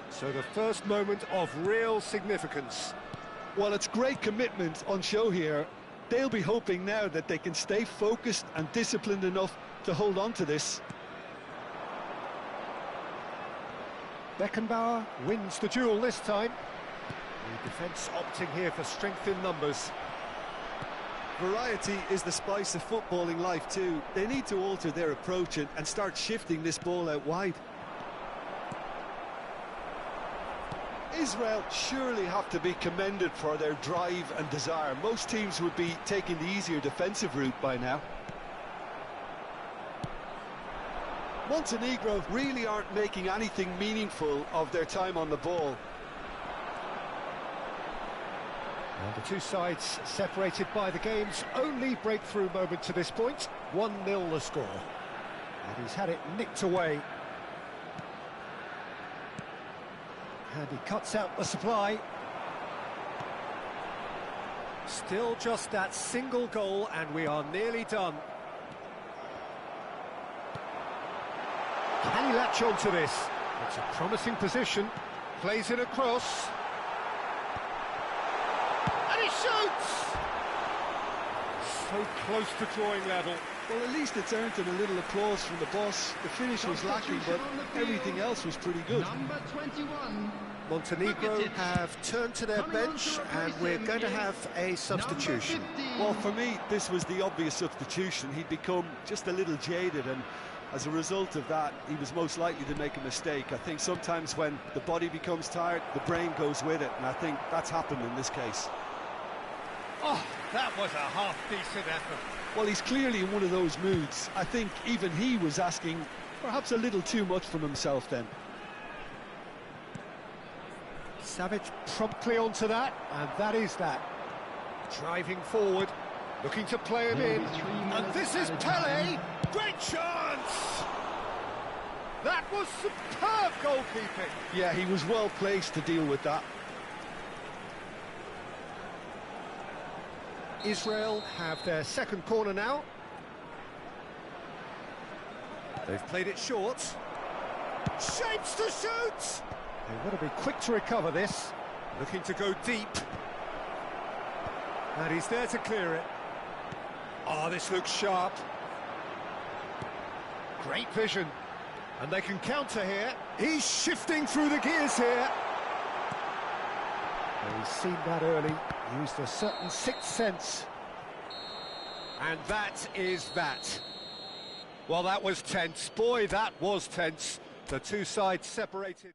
So the first moment of real significance. Well, it's great commitment on show here. They'll be hoping now that they can stay focused and disciplined enough to hold on to this. Beckenbauer wins the duel this time. The defence opting here for strength in numbers. Variety is the spice of footballing life too. They need to alter their approach and start shifting this ball out wide. Israel surely have to be commended for their drive and desire. Most teams would be taking the easier defensive route by now. Montenegro really aren't making anything meaningful of their time on the ball. And the two sides separated by the game's only breakthrough moment to this point. 1-0 the score. And he's had it nicked away. And he cuts out the supply. Still just that single goal, and we are nearly done. Can he latch on to this? It's a promising position. Plays it across. And he shoots! So close to drawing level. Well, at least it's earned him a little applause from the boss. The finish was lacking, but everything else was pretty good. Number 21. Montenegro have turned to their bench, and we're going to have a substitution. Well, for me, this was the obvious substitution. He'd become just a little jaded, and as a result of that, he was most likely to make a mistake. I think sometimes when the body becomes tired, the brain goes with it, and I think that's happened in this case. Oh, that was a half-decent effort. Well, he's clearly in one of those moods. I think even he was asking perhaps a little too much from himself then. Savic promptly onto that, and that is that. Driving forward, looking to play him in. And this is Pele. Great chance! That was superb goalkeeping. Yeah, he was well placed to deal with that. Israel have their second corner now. They've played it short. Shapes to shoot! They've got to be quick to recover this. Looking to go deep. And he's there to clear it. Oh, this looks sharp. Great vision. And they can counter here. He's shifting through the gears here. Well, he's seen that early. Used a certain sixth sense. And that is that. Well, that was tense. Boy, that was tense. The two sides separated.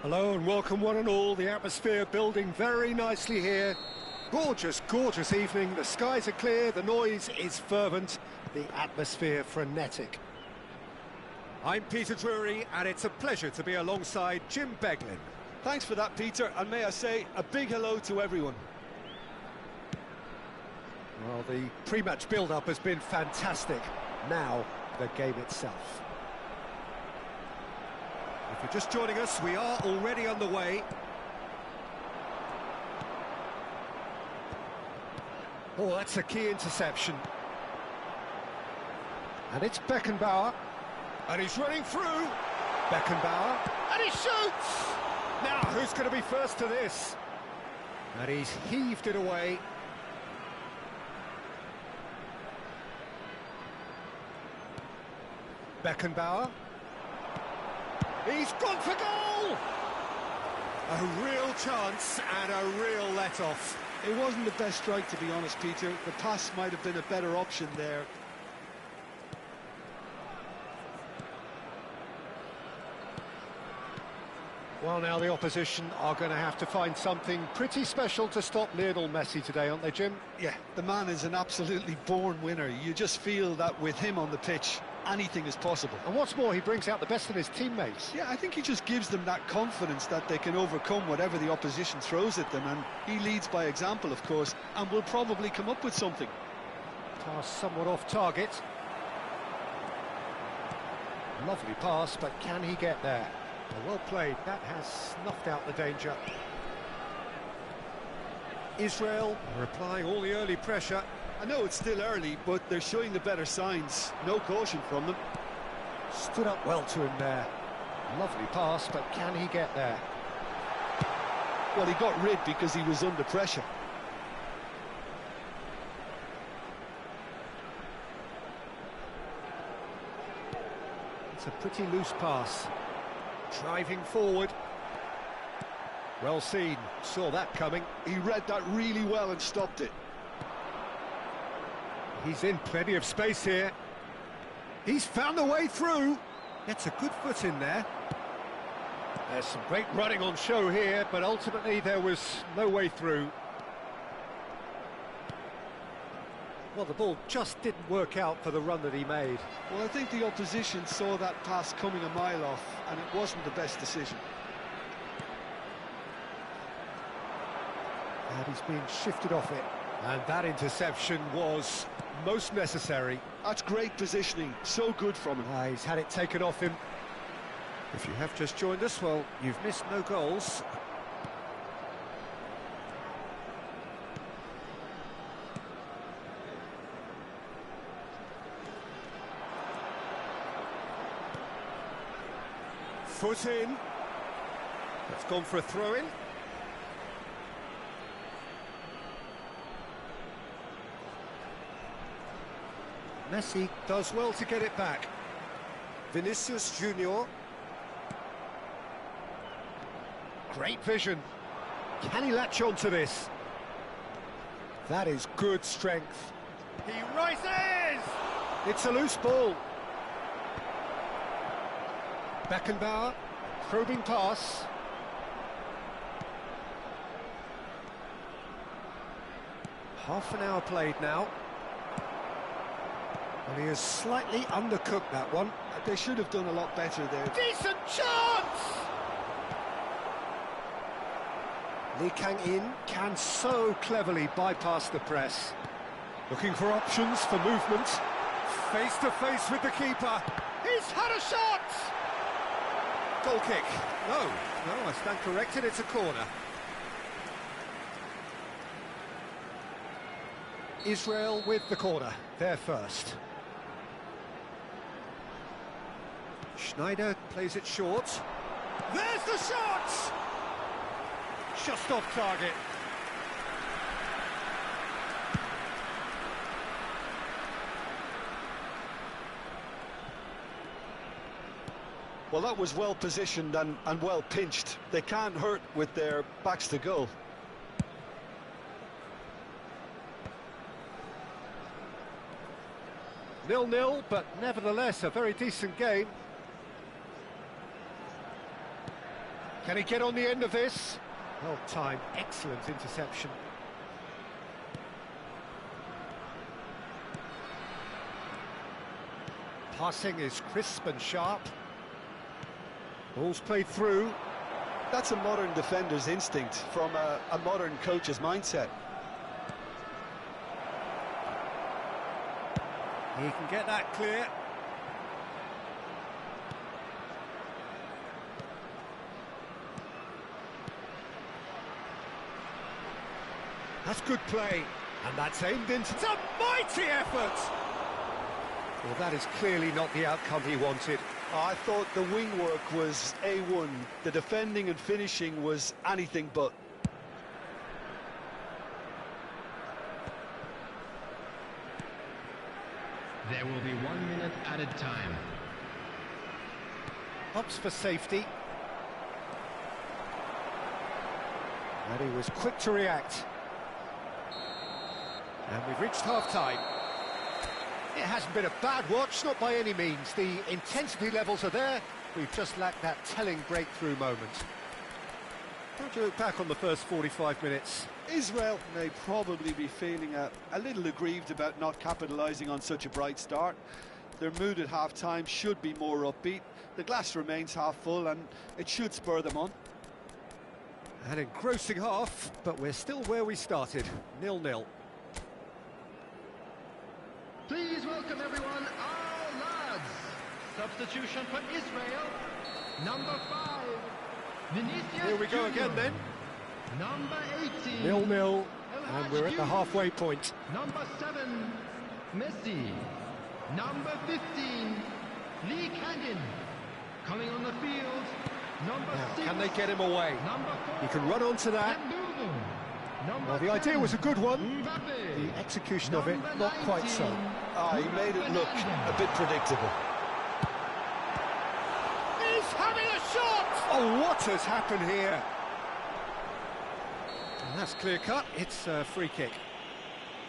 Hello and welcome one and all. The atmosphere building very nicely here. Gorgeous, gorgeous evening. The skies are clear, the noise is fervent, the atmosphere frenetic. I'm Peter Drury and it's a pleasure to be alongside Jim Beglin. Thanks for that, Peter, and may I say a big hello to everyone. Well, the pre-match build-up has been fantastic. Now, the game itself. If you're just joining us, we are already underway. Oh, that's a key interception. And it's Beckenbauer. And he's running through. Beckenbauer. And he shoots! Now, who's going to be first to this? And he's heaved it away. Beckenbauer. He's gone for goal! A real chance and a real let-off. It wasn't the best strike, to be honest, Peter. The pass might have been a better option there. Well, now the opposition are going to have to find something pretty special to stop Lionel Messi today, aren't they, Jim? Yeah, the man is an absolutely born winner. You just feel that with him on the pitch, anything is possible. And what's more, he brings out the best in his teammates. Yeah, I think he just gives them that confidence that they can overcome whatever the opposition throws at them, and he leads by example, of course, and will probably come up with something. Pass somewhat off target. Lovely pass, but can he get there? Well played, that has snuffed out the danger. Israel are applying all the early pressure. I know it's still early, but they're showing the better signs. No caution from them. Stood up well to him there. Lovely pass, but can he get there? Well, he got rid because he was under pressure. It's a pretty loose pass. Driving forward. Well seen, saw that coming. He read that really well and stopped it. He's in plenty of space here. He's found a way through. Gets a good foot in there. There's some great running on show here, but ultimately there was no way through. Well, the ball just didn't work out for the run that he made. Well, I think the opposition saw that pass coming a mile off, and it wasn't the best decision. And he's been shifted off it. And that interception was most necessary. That's great positioning, so good from him. He's had it taken off him. If you have just joined us, well, you've missed no goals. Foot in. It's gone for a throw-in. Messi does well to get it back. Vinicius Junior. Great vision. Can he latch on to this? That is good strength. He rises! It's a loose ball. Beckenbauer, probing pass. Half an hour played now. And he has slightly undercooked that one. They should have done a lot better there. Decent chance! Lee Kang-in can so cleverly bypass the press. Looking for options for movement. Face to face with the keeper. He's had a shot! Goal kick. No, I stand corrected, it's a corner. Israel with the corner, they're first. Schneider plays it short. There's the shot! Just off target. Well, that was well positioned and well pinched. They can't hurt with their backs to goal. 0-0, but nevertheless a very decent game. Can he get on the end of this? Well timed, excellent interception. Passing is crisp and sharp. Ball's played through. That's a modern defender's instinct from a modern coach's mindset. He can get that clear. That's good play. And that's aimed into... It's a mighty effort! Well, that is clearly not the outcome he wanted. I thought the wing work was A1. The defending and finishing was anything but. There will be 1 minute added time. Ups for safety. And he was quick to react. And we've reached half-time. It hasn't been a bad watch, not by any means. The intensity levels are there. We've just lacked that telling breakthrough moment. How do you look back on the first 45 minutes? Israel may probably be feeling a little aggrieved about not capitalising on such a bright start. Their mood at half-time should be more upbeat. The glass remains half full and it should spur them on. An engrossing half, but we're still where we started, 0-0. Please welcome everyone, our lads. Substitution for Israel, number 5, Vinicius Here we go Junior. again then. Number 18, 0-0, and we're at the halfway point. Number 7, Messi. Number 15, Lee Canyon. Coming on the field, number Now, 6. can they get him away? Number 4, He can run onto that. Mboumou. Number Well, the idea 10, was a good one. Mbappe. The execution of it, Number not quite so. 19, He made it look a bit predictable. He's having a shot! Oh, what has happened here? And that's clear cut, it's a free kick.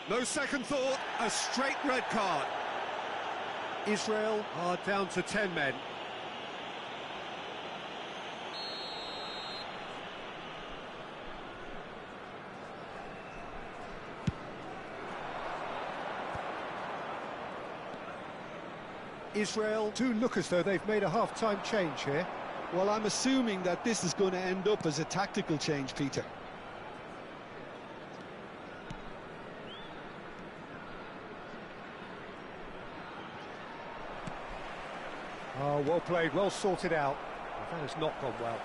No second thought, a straight red card. Israel are down to 10 men. Israel do look as though they've made a half-time change here. Well, I'm assuming that this is going to end up as a tactical change, Peter. Oh, well played, well sorted out. That has not gone well.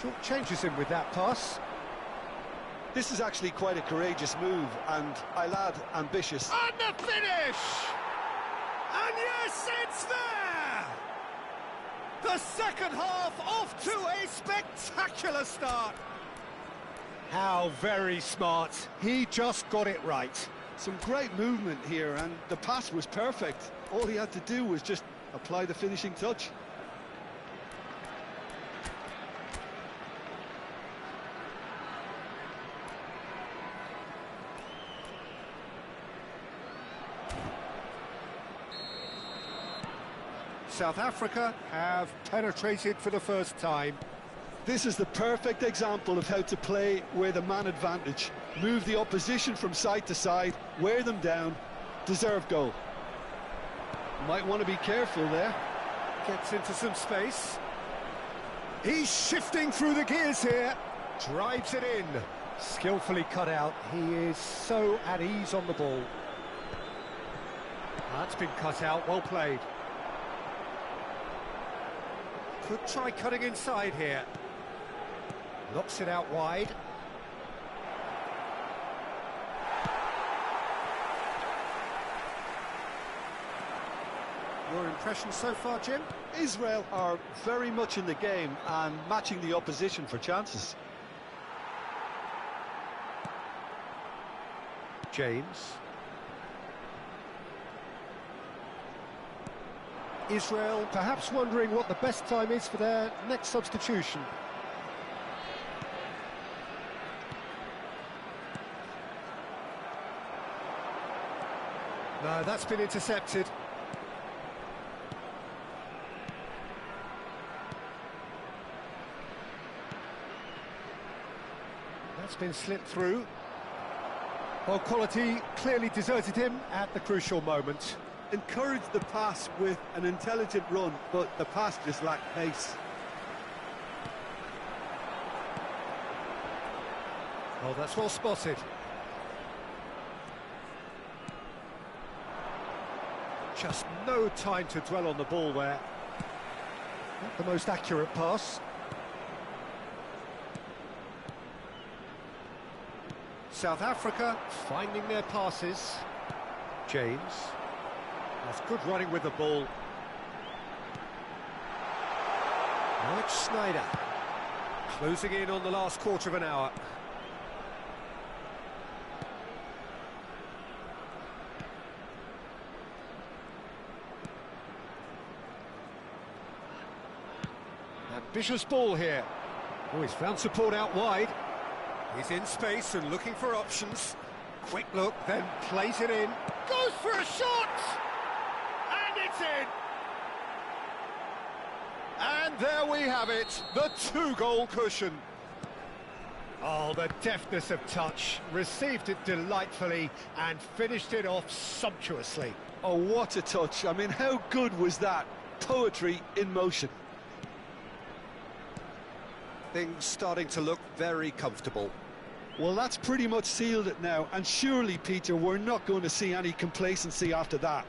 Short changes him with that pass. This is actually quite a courageous move, and I'll add, ambitious. And the finish! And yes, it's there! The second half off to a spectacular start. How very smart. He just got it right. Some great movement here, and the pass was perfect. All he had to do was just apply the finishing touch. South Africa have penetrated for the first time. This is the perfect example of how to play with a man advantage. Move the opposition from side to side, wear them down, deserve goal. Might want to be careful there. Gets into some space. He's shifting through the gears here. Drives it in. Skillfully cut out. He is so at ease on the ball. That's been cut out. Well played. Could try cutting inside here. Knocks it out wide. Your impression so far, Jim? Israel are very much in the game and matching the opposition for chances. James. Israel perhaps wondering what the best time is for their next substitution. No, that's been intercepted. been slipped through. Well, quality clearly deserted him at the crucial moment. Encouraged the pass with an intelligent run, but the pass just lacked pace. Oh, that's well spotted. Just no time to dwell on the ball there. Not the most accurate pass. South Africa finding their passes. James. That's good running with the ball. Mike Snyder. Closing in on the last quarter of an hour. Ambitious ball here. Oh, he's found support out wide. He's in space and looking for options. Quick look, then plays it in. Goes for a shot! And it's in! And there we have it, the two-goal cushion. Oh, the deftness of touch. Received it delightfully and finished it off sumptuously. Oh, what a touch. I mean, how good was that? Poetry in motion. Things starting to look very comfortable. Well, that's pretty much sealed it now, and surely, Peter, we're not going to see any complacency after that.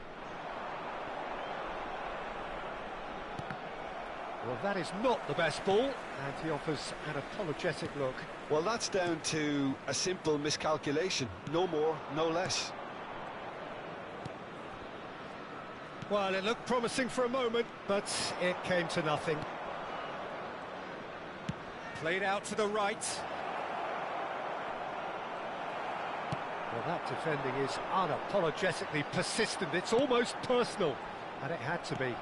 Well, that is not the best ball, and he offers an apologetic look. Well, that's down to a simple miscalculation. No more, no less. Well, it looked promising for a moment, but it came to nothing. Played out to the right. Well, that defending is unapologetically persistent. It's almost personal, and it had to be.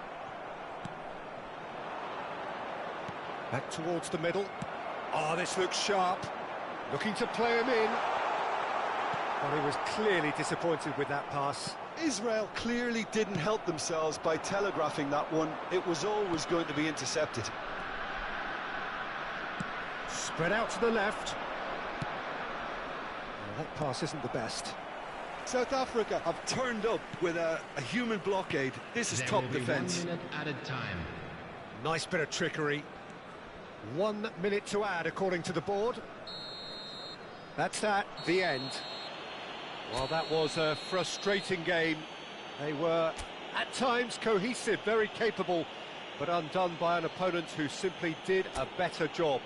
Back towards the middle. Oh, this looks sharp. Looking to play him in. Well, he was clearly disappointed with that pass. Israel clearly didn't help themselves by telegraphing that one. It was always going to be intercepted. Spread out to the left. Well, that pass isn't the best. South Africa have turned up with a human blockade. This is top defence. 1 minute added time. Nice bit of trickery. 1 minute to add, according to the board. That's that, the end. Well, that was a frustrating game. They were, at times, cohesive, very capable, but undone by an opponent who simply did a better job.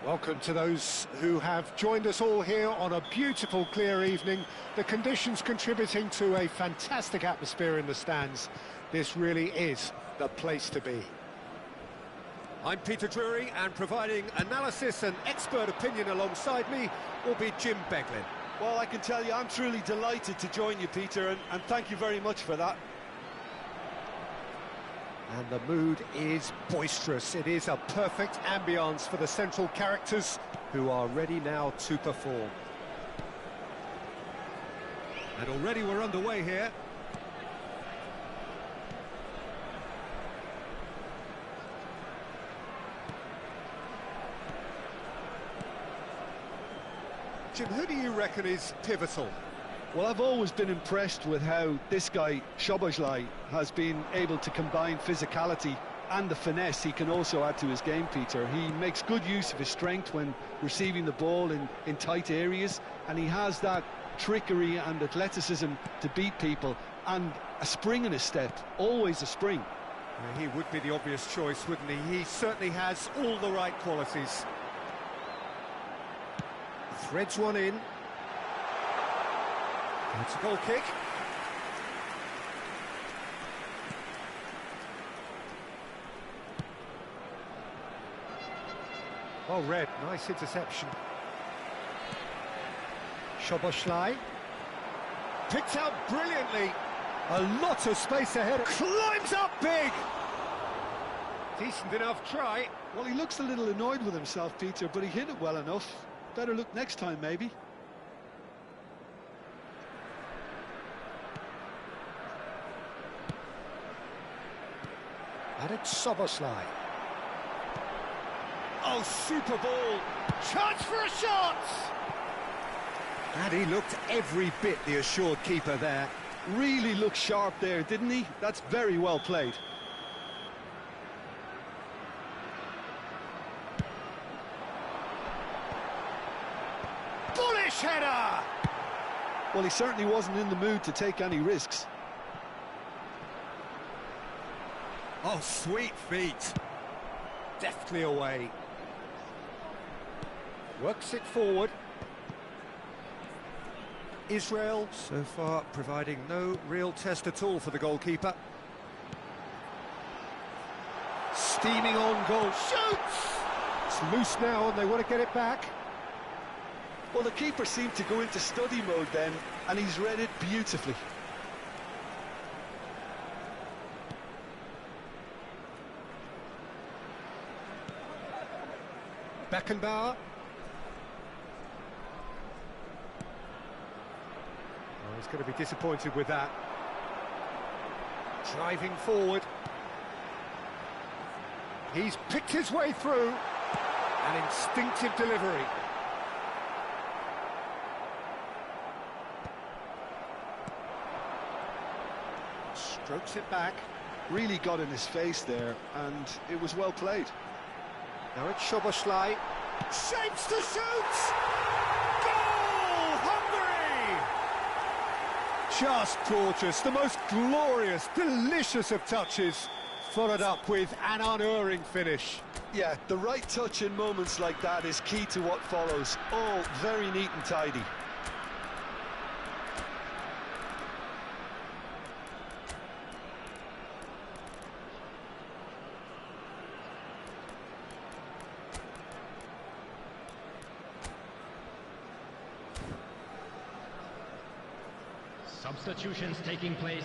Welcome to those who have joined us all here on a beautiful, clear evening. The conditions contributing to a fantastic atmosphere in the stands. This really is the place to be. I'm Peter Drury, and providing analysis and expert opinion alongside me will be Jim Beglin. Well, I can tell you, I'm truly delighted to join you, Peter, and thank you very much for that. And the mood is boisterous. It is a perfect ambience for the central characters who are ready now to perform. And already we're underway here. Jim, who do you reckon is pivotal? Well, I've always been impressed with how this guy, Szoboszlai, has been able to combine physicality and the finesse he can also add to his game, Peter. He makes good use of his strength when receiving the ball in tight areas, and he has that trickery and athleticism to beat people, and a spring in his step, always a spring. Yeah, he would be the obvious choice, wouldn't he? He certainly has all the right qualities. Threads one in. It's a goal kick. Well read, nice interception. Szoboszlai. Picked out brilliantly. A lot of space ahead. Climbs up big. Decent enough try. Well, he looks a little annoyed with himself, Peter, but he hit it well enough. Better look next time, maybe. And it's Szoboszlai. Oh, super ball. Chance for a shot! And he looked every bit the assured keeper there. Really looked sharp there, didn't he? That's very well played. Bullish header! Well, he certainly wasn't in the mood to take any risks. Oh, sweet feet. Deftly away. Works it forward. Israel, so far, providing no real test at all for the goalkeeper. Steaming on goal. Shoots! It's loose now and they want to get it back. Well, the keeper seemed to go into study mode then, and he's read it beautifully. Beckenbauer. Oh, he's going to be disappointed with that. Driving forward. He's picked his way through. An instinctive delivery. Strokes it back. Really got in his face there, and it was well played. Now it's Szoboszlai. Shapes to shoot! Goal! Hungary! Just gorgeous. The most glorious, delicious of touches. Followed up with an unerring finish. Yeah, the right touch in moments like that is key to what follows. All very neat and tidy. Substitutions taking place.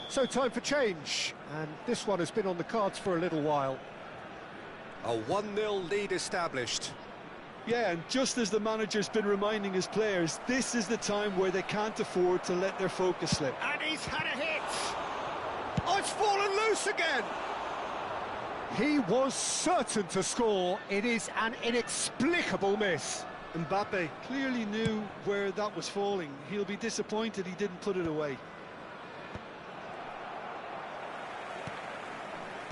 So time for change, and this one has been on the cards for a little while. A 1-0 lead established. Yeah, and just as the manager's been reminding his players, this is the time where they can't afford to let their focus slip. And he's had a hit! Oh, it's fallen loose again! He was certain to score. It is an inexplicable miss. Mbappe clearly knew where that was falling. He'll be disappointed he didn't put it away.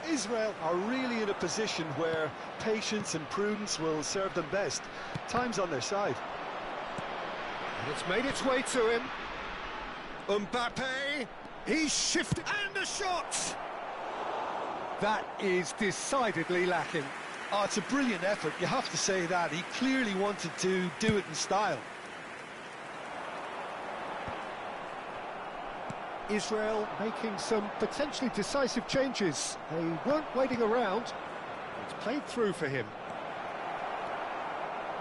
Israel are really in a position where patience and prudence will serve them best. Time's on their side. And it's made its way to him. Mbappe, he's shifted, and a shot! That is decidedly lacking. Oh, it's a brilliant effort, you have to say that. He clearly wanted to do it in style. Israel making some potentially decisive changes. They weren't waiting around. It's played through for him.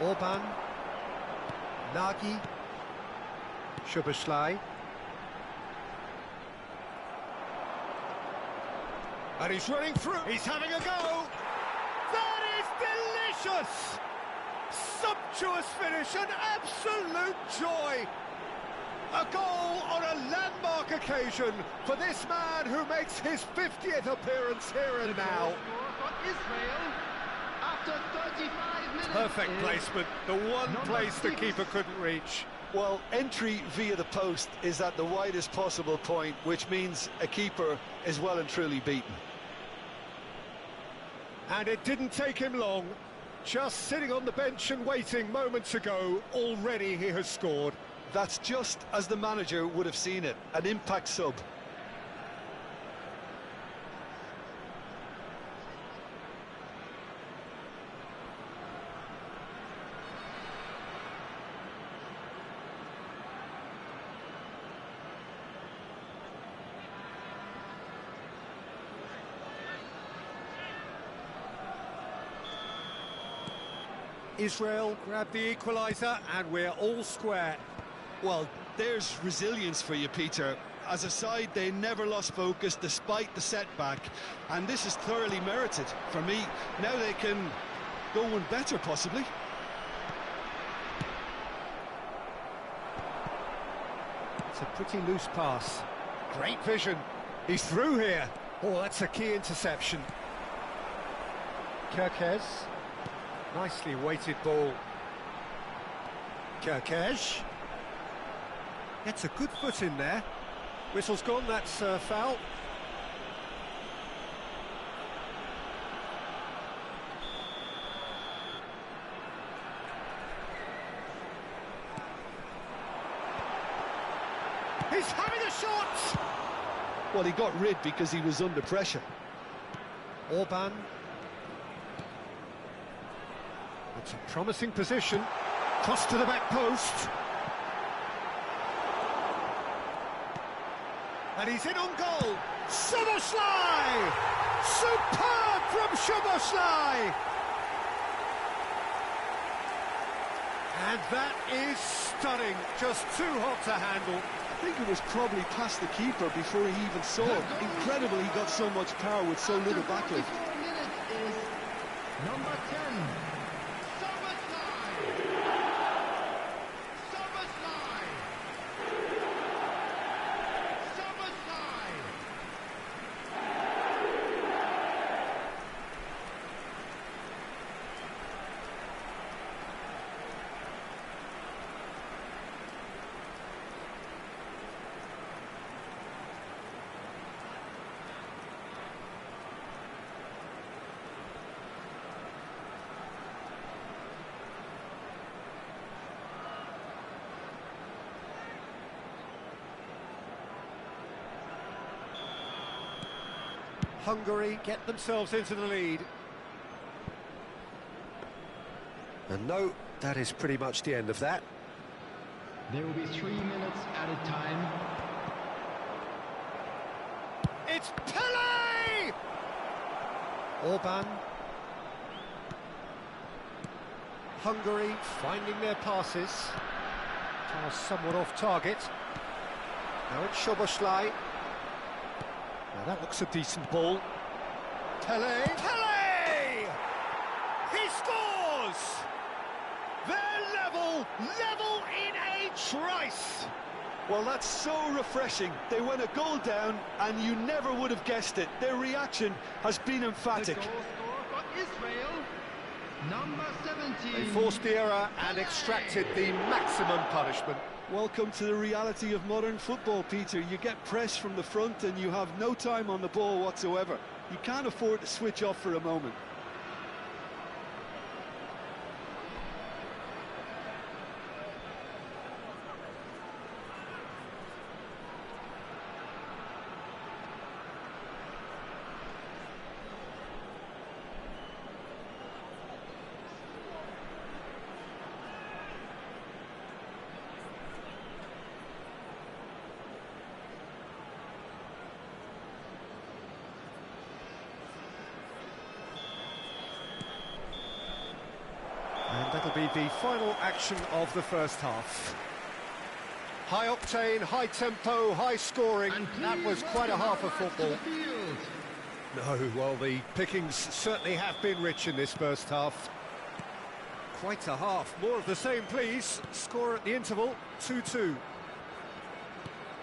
Orban, Nagy, Szoboszlai. And he's running through. He's having a go. That is delicious! Sumptuous finish, an absolute joy! A goal on a landmark occasion for this man who makes his 50th appearance here and now. For Israel, After 35 minutes. Perfect placement, the one place the keeper couldn't reach. Well, entry via the post is at the widest possible point, which means a keeper is well and truly beaten. And it didn't take him long. Just sitting on the bench and waiting moments ago, already he has scored. That's just as the manager would have seen it, an impact sub. Israel grabbed the equaliser and we're all square. Well, there's resilience for you, Peter. As a side, they never lost focus despite the setback, and this is thoroughly merited. For me, now they can go one better, possibly. It's a pretty loose pass. Great vision. He's through here. Oh, that's a key interception. Kirkez. Nicely weighted ball. Kirkez. Gets a good foot in there. Whistle's gone, that's foul. He's having a shot! Well, he got rid because he was under pressure. Orban. It's a promising position. Cross to the back post. And he's in on goal. Szoboszlai! Superb from Szoboszlai! And that is stunning. Just too hot to handle. I think it was probably past the keeper before he even saw it. Incredible he got so much power with so little backlift. Number 10. Hungary get themselves into the lead. And no, that is pretty much the end of that. There will be 3 minutes at a time. It's Pele! Orban. Hungary finding their passes. Pass somewhat off target. Now it's Szoboszlai. Now that looks a decent ball. Pele! Pele! He scores! They're level in a trice! Well, that's so refreshing. They went a goal down, and you never would have guessed it. Their reaction has been emphatic. The goal scorer for Israel, number 17. They forced the error and extracted the maximum punishment. Welcome to the reality of modern football, Peter. You get press from the front and you have no time on the ball whatsoever. You can't afford to switch off for a moment. And that'll be the final action of the first half. High octane, high tempo, high scoring. That was quite a half of football. No, well, the pickings certainly have been rich in this first half. Quite a half. More of the same, please. Score at the interval, 2-2.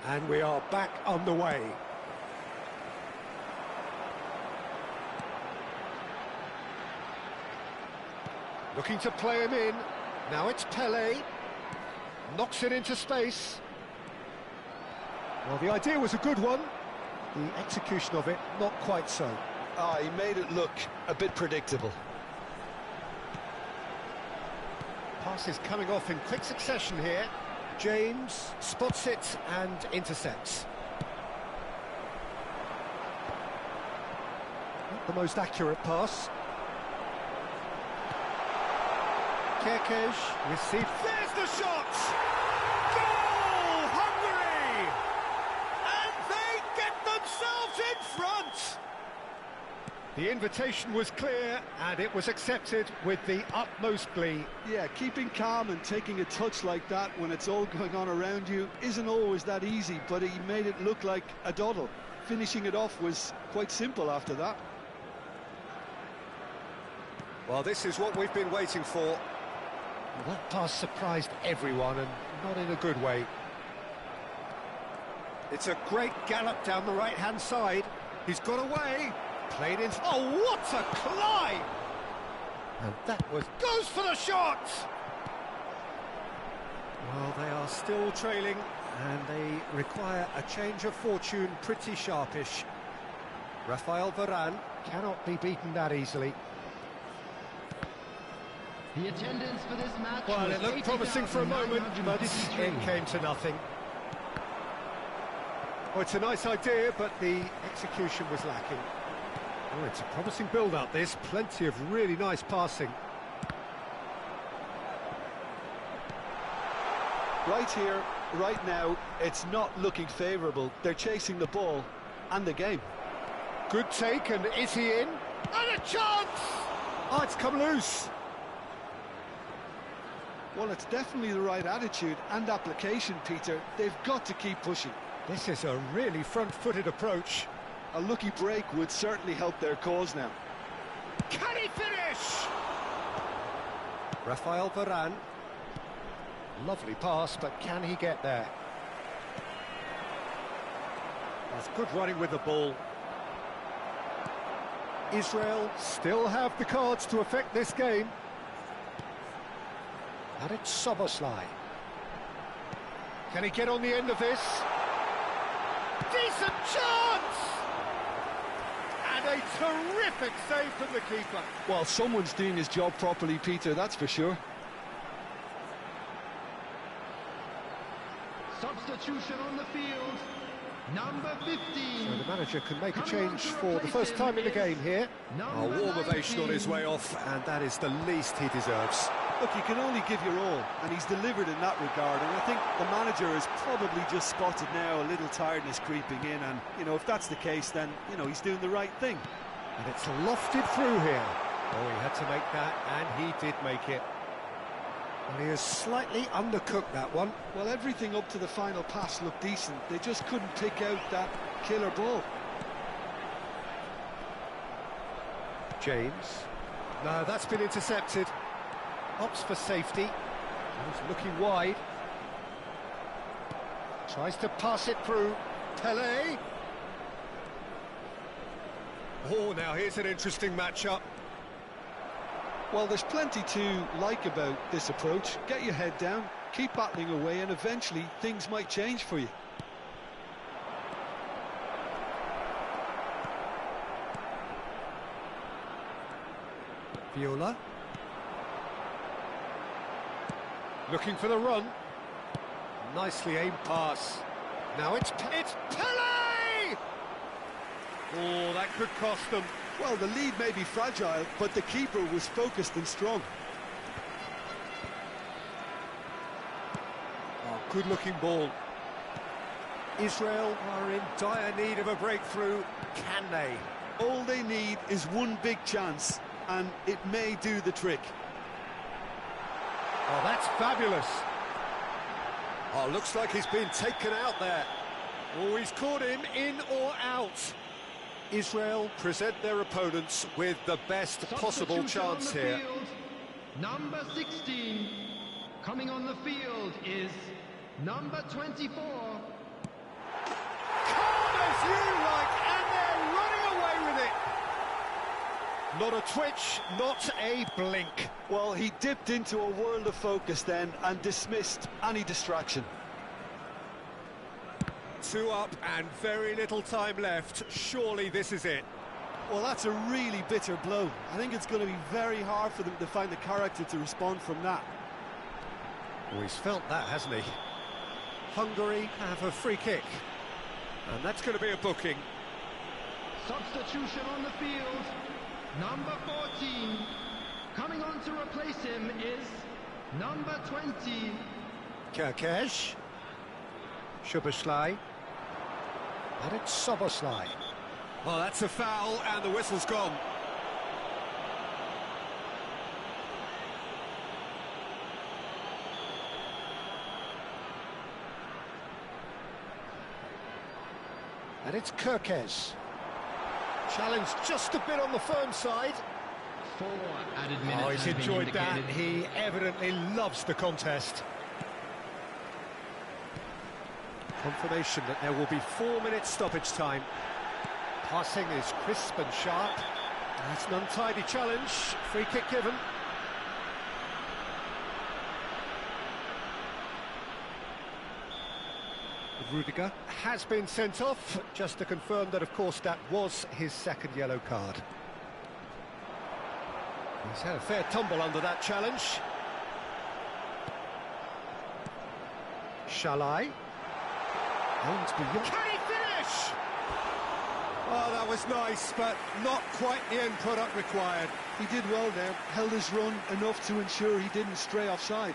And we are back on the way. Looking to play him in. Now it's Pele. Knocks it into space. Well, the idea was a good one. The execution of it, not quite so. Ah, he made it look a bit predictable. Passes coming off in quick succession here. James spots it and intercepts. Not the most accurate pass. Kerkez received. There's the shot! Goal! Hungary! And they get themselves in front! The invitation was clear, and it was accepted with the utmost glee. Yeah, keeping calm and taking a touch like that when it's all going on around you isn't always that easy, but he made it look like a doddle. Finishing it off was quite simple after that. Well, this is what we've been waiting for. Well, that pass surprised everyone, and not in a good way. It's a great gallop down the right-hand side. He's got away. Played in. Oh, what a climb! And that goes for the shot! Well, they are still trailing, and they require a change of fortune pretty sharpish. Rafael Varane cannot be beaten that easily. The attendance for this match. Well, it looked promising for a moment, but it came to nothing. Oh, it's a nice idea, but the execution was lacking. Oh, it's a promising build-up, this. Plenty of really nice passing. Right here, right now, it's not looking favourable. They're chasing the ball and the game. Good take, and is he in? And a chance! Oh, it's come loose. Well, it's definitely the right attitude and application, Peter. They've got to keep pushing. This is a really front-footed approach. A lucky break would certainly help their cause now. Can he finish? Rafael Varane. Lovely pass, but can he get there? That's good running with the ball. Israel still have the cards to affect this game. And it's Soboslai. Can he get on the end of this? Decent chance! And a terrific save from the keeper. Well, someone's doing his job properly, Peter, that's for sure. Substitution on the field. Number 15. So the manager can make a change for the first time in the game here. A warm ovation on his way off, and that is the least he deserves. Look, you can only give your all, and he's delivered in that regard, and I think the manager has probably just spotted now a little tiredness creeping in, and, you know, if that's the case, then, you know, he's doing the right thing. And it's lofted through here. Oh, he had to make that, and he did make it. Well, he has slightly undercooked that one. Well, everything up to the final pass looked decent. They just couldn't pick out that killer ball. James. No, that's been intercepted. Opts for safety. He's looking wide. Tries to pass it through. Pele. Oh, now here's an interesting matchup. Well, there's plenty to like about this approach. Get your head down, keep battling away, and eventually things might change for you. Viola. Looking for the run. Nicely aimed pass. Now it's Pele! Oh, that could cost them. Well, the lead may be fragile, but the keeper was focused and strong. Oh, good-looking ball. Israel are in dire need of a breakthrough. Can they? All they need is one big chance, and it may do the trick. Oh, that's fabulous. Oh, looks like he's been taken out there. Oh, he's caught him in or out. Israel present their opponents with the best possible chance here. Field. Number 16 coming on the field is number 24. Calm as you like, and they're running away with it. Not a twitch, not a blink. Well, he dipped into a world of focus then and dismissed any distraction. 2 up and very little time left. Surely this is it. Well, that's a really bitter blow. I think it's going to be very hard for them to find the character to respond from that. Oh, he's felt that, hasn't he? Hungary have a free kick. And that's going to be a booking. Substitution on the field. Number 14. Coming on to replace him is number 20. Kerkesh. Shubaslai. And it's Soboslai. Well, that's a foul, and the whistle's gone. And it's Kerkez. Challenge just a bit on the firm side. 4 added minutes. Oh, he's enjoyed that. He evidently loves the contest. Confirmation that there will be 4 minutes stoppage time. Passing is crisp and sharp. It's an untidy challenge. Free kick given. Rudiger has been sent off, just to confirm that, of course, that was his second yellow card. He's had a fair tumble under that challenge. Shalai. Aims beyond. Can he finish? Oh, that was nice, but not quite the end product required. He did well there, held his run enough to ensure he didn't stray offside.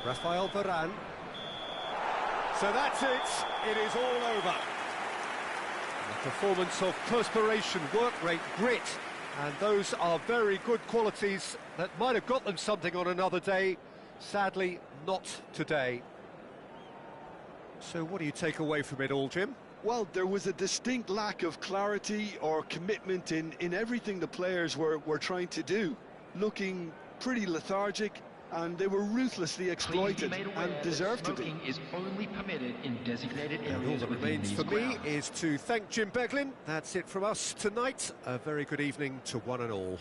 Rafael Varane. So that's it. It is all over. A performance of perspiration, work rate, grit, and those are very good qualities that might have got them something on another day. Sadly, not today. So what do you take away from it all, Jim? Well, there was a distinct lack of clarity or commitment in everything the players were trying to do. Looking pretty lethargic, and they were ruthlessly exploited and deserved to be. Smoking is only permitted in designated And all areas that within remains these for me grounds. is to thank Jim Beglin. That's it from us tonight. A very good evening to one and all.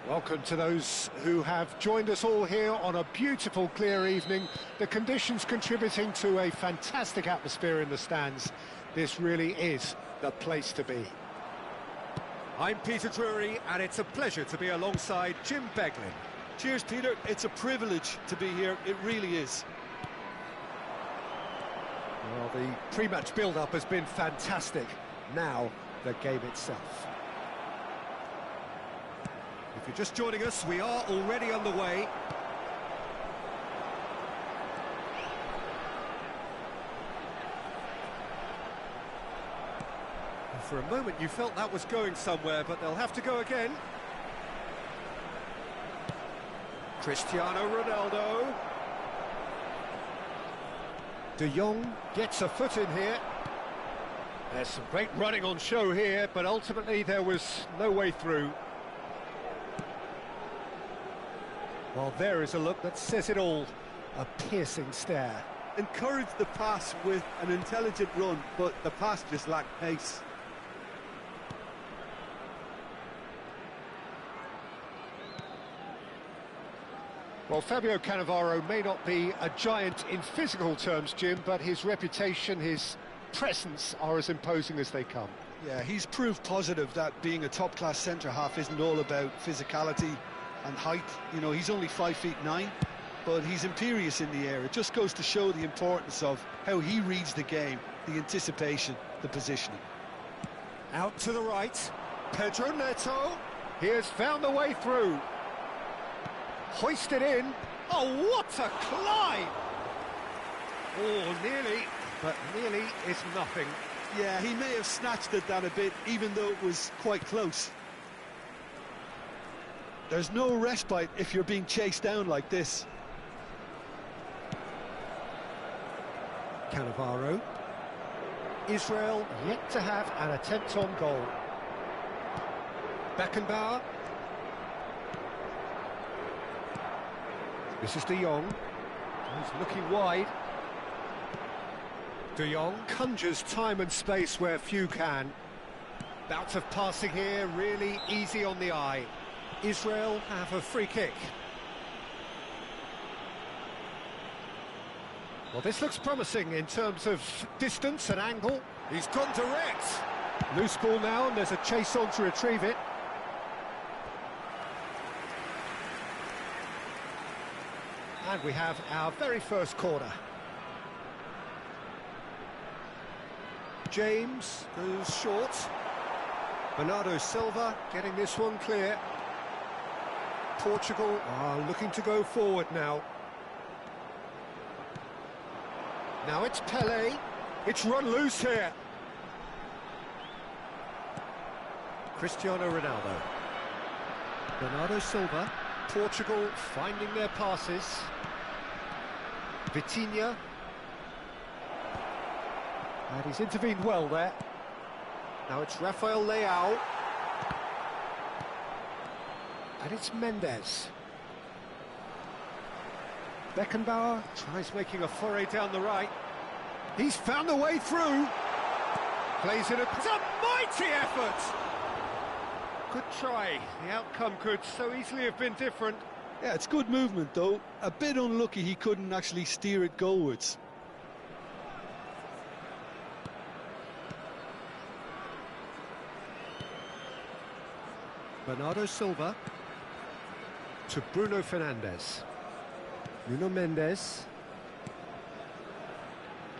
Welcome to those who have joined us all here on a beautiful, clear evening. The conditions contributing to a fantastic atmosphere in the stands. This really is the place to be. I'm Peter Drury, and it's a pleasure to be alongside Jim Beglin. Cheers, Peter. It's a privilege to be here. It really is. Well, the pre-match build-up has been fantastic. Now, the game itself. If you're just joining us, we are already underway. For a moment you felt that was going somewhere, but they'll have to go again. Cristiano Ronaldo. De Jong gets a foot in here. There's some great running on show here, but ultimately there was no way through. Well, there is a look that says it all. A piercing stare. Encouraged the pass with an intelligent run, but the pass just lacked pace. Well, Fabio Cannavaro may not be a giant in physical terms, Jim, but his reputation, his presence are as imposing as they come. Yeah, he's proof positive that being a top-class centre-half isn't all about physicality and height. You know, he's only 5'9", but he's imperious in the air. It just goes to show the importance of how he reads the game, the anticipation, the positioning. Out to the right, Pedro Neto. He has found the way through. Hoisted in. Oh, what a climb! Oh, nearly, but nearly is nothing. Yeah, he may have snatched at that a bit, even though it was quite close. There's no respite if you're being chased down like this. Cannavaro. Israel yet to have an attempt on goal. Beckenbauer. This is De Jong. He's looking wide. De Jong conjures time and space where few can. Bout of passing here, really easy on the eye. Israel have a free kick. Well, this looks promising in terms of distance and angle. He's gone direct. Loose ball now, and there's a chase on to retrieve it. And we have our very first corner. James goes short. Bernardo Silva getting this one clear. Portugal are looking to go forward now. Now it's Pele. It's run loose here. Cristiano Ronaldo. Bernardo Silva. Portugal finding their passes. Vitinha. And he's intervened well there. Now it's Rafael Leao. And it's Mendes. Beckenbauer tries making a foray down the right. He's found the way through. Plays it. It's a mighty effort. Good try. The outcome could so easily have been different. Yeah, it's good movement, though. A bit unlucky he couldn't actually steer it goalwards. Bernardo Silva to Bruno Fernandes. Nuno Mendes.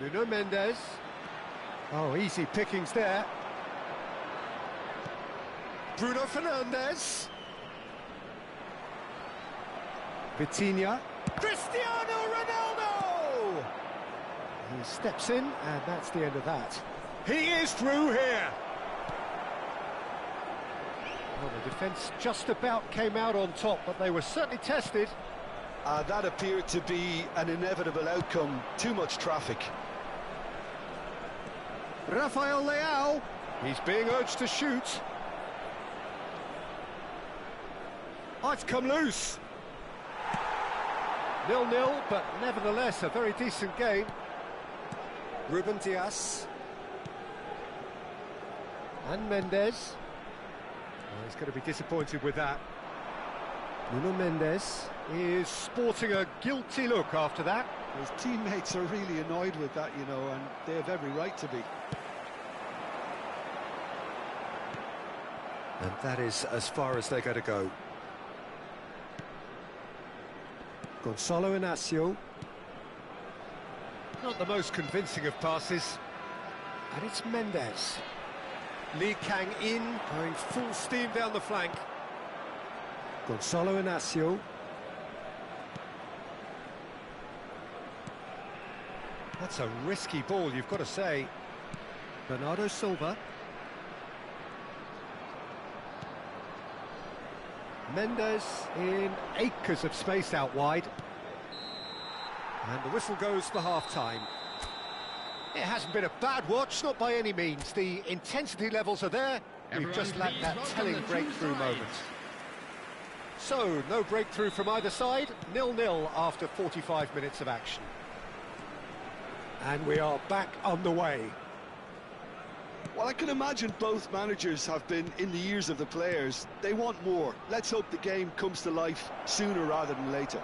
Nuno Mendes. Oh, easy pickings there. Bruno Fernandes. Vitinha. Cristiano Ronaldo! He steps in, and that's the end of that. He is through here. Well, the defence just about came out on top, but they were certainly tested. That appeared to be an inevitable outcome. Too much traffic. Rafael Leao. He's being urged to shoot. Oh, it's come loose. 0-0, but nevertheless a very decent game. Ruben Dias. And Mendes. Oh, he's going to be disappointed with that. Nuno Mendes is sporting a guilty look after that. His teammates are really annoyed with that, you know, and they have every right to be. And that is as far as they're going to go. Gonzalo Inacio. Not the most convincing of passes. And it's Mendes. Lee Kang-in going full steam down the flank. Gonzalo Inacio. That's a risky ball, you've got to say. Bernardo Silva. Mendes in acres of space out wide. And the whistle goes for half-time. It hasn't been a bad watch, not by any means. The intensity levels are there. We've just lacked that telling breakthrough moment. So, no breakthrough from either side. 0-0 after 45 minutes of action. And we are back on the way. Well, I can imagine both managers have been in the ears of the players. They want more. Let's hope the game comes to life sooner rather than later.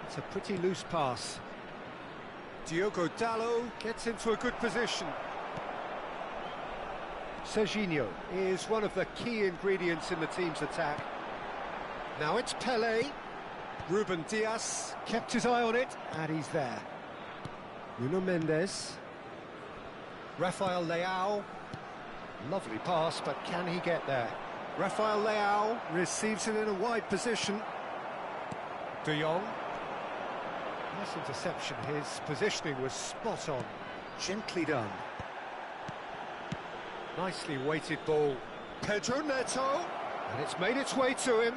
It's a pretty loose pass. Diogo Dalot gets into a good position. Serginho is one of the key ingredients in the team's attack. Now it's Pelé. Ruben Dias kept his eye on it, and he's there. Nuno Mendes. Rafael Leao. Lovely pass, but can he get there? Rafael Leao receives it in a wide position. De Jong. Nice interception. His positioning was spot on. Gently done. Nicely weighted ball. Pedro Neto. And it's made its way to him.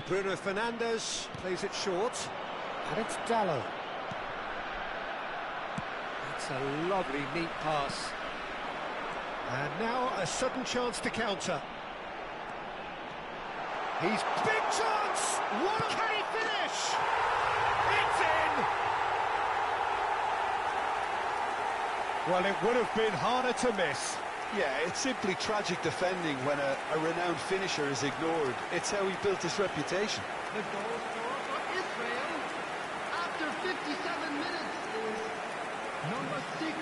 Bruno Fernandes plays it short, and it's Dalot. That's a lovely, neat pass. And now a sudden chance to counter. He's big chance! What can he finish? It's in! Well, it would have been harder to miss. Yeah, it's simply tragic defending when a renowned finisher is ignored. It's how he built his reputation. The goal scorer for Israel after 57 minutes is number 6.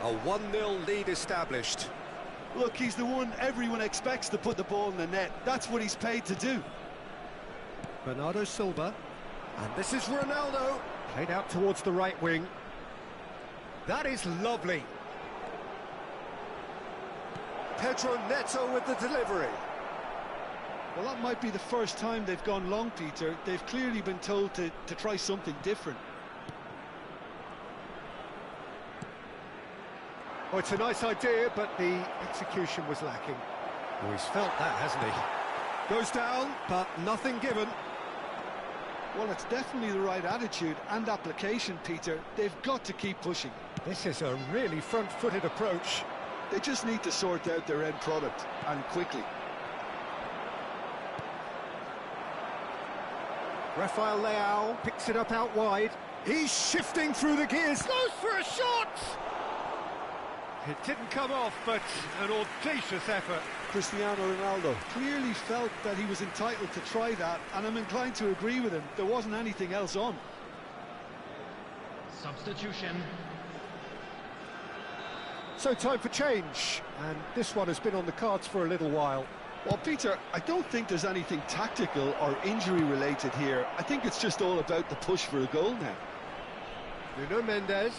A 1-0 lead established. Look, he's the one everyone expects to put the ball in the net. That's what he's paid to do. Bernardo Silva. And this is Ronaldo. Played out towards the right wing. That is lovely. Pedro Neto with the delivery. Well, that might be the first time they've gone long, Peter. They've clearly been told to try something different. Oh, it's a nice idea, but the execution was lacking. Oh, he's felt that, hasn't he? Goes down, but nothing given. Well, it's definitely the right attitude and application, Peter. They've got to keep pushing. This is a really front-footed approach. They just need to sort out their end product, and quickly. Rafael Leao picks it up out wide. He's shifting through the gears. Goes for a shot! It didn't come off, but an audacious effort. Cristiano Ronaldo clearly felt that he was entitled to try that, and I'm inclined to agree with him. There wasn't anything else on. Substitution. So time for change, and this one has been on the cards for a little while. Well, Peter, I don't think there's anything tactical or injury-related here. I think it's just all about the push for a goal now. Nuno Mendes.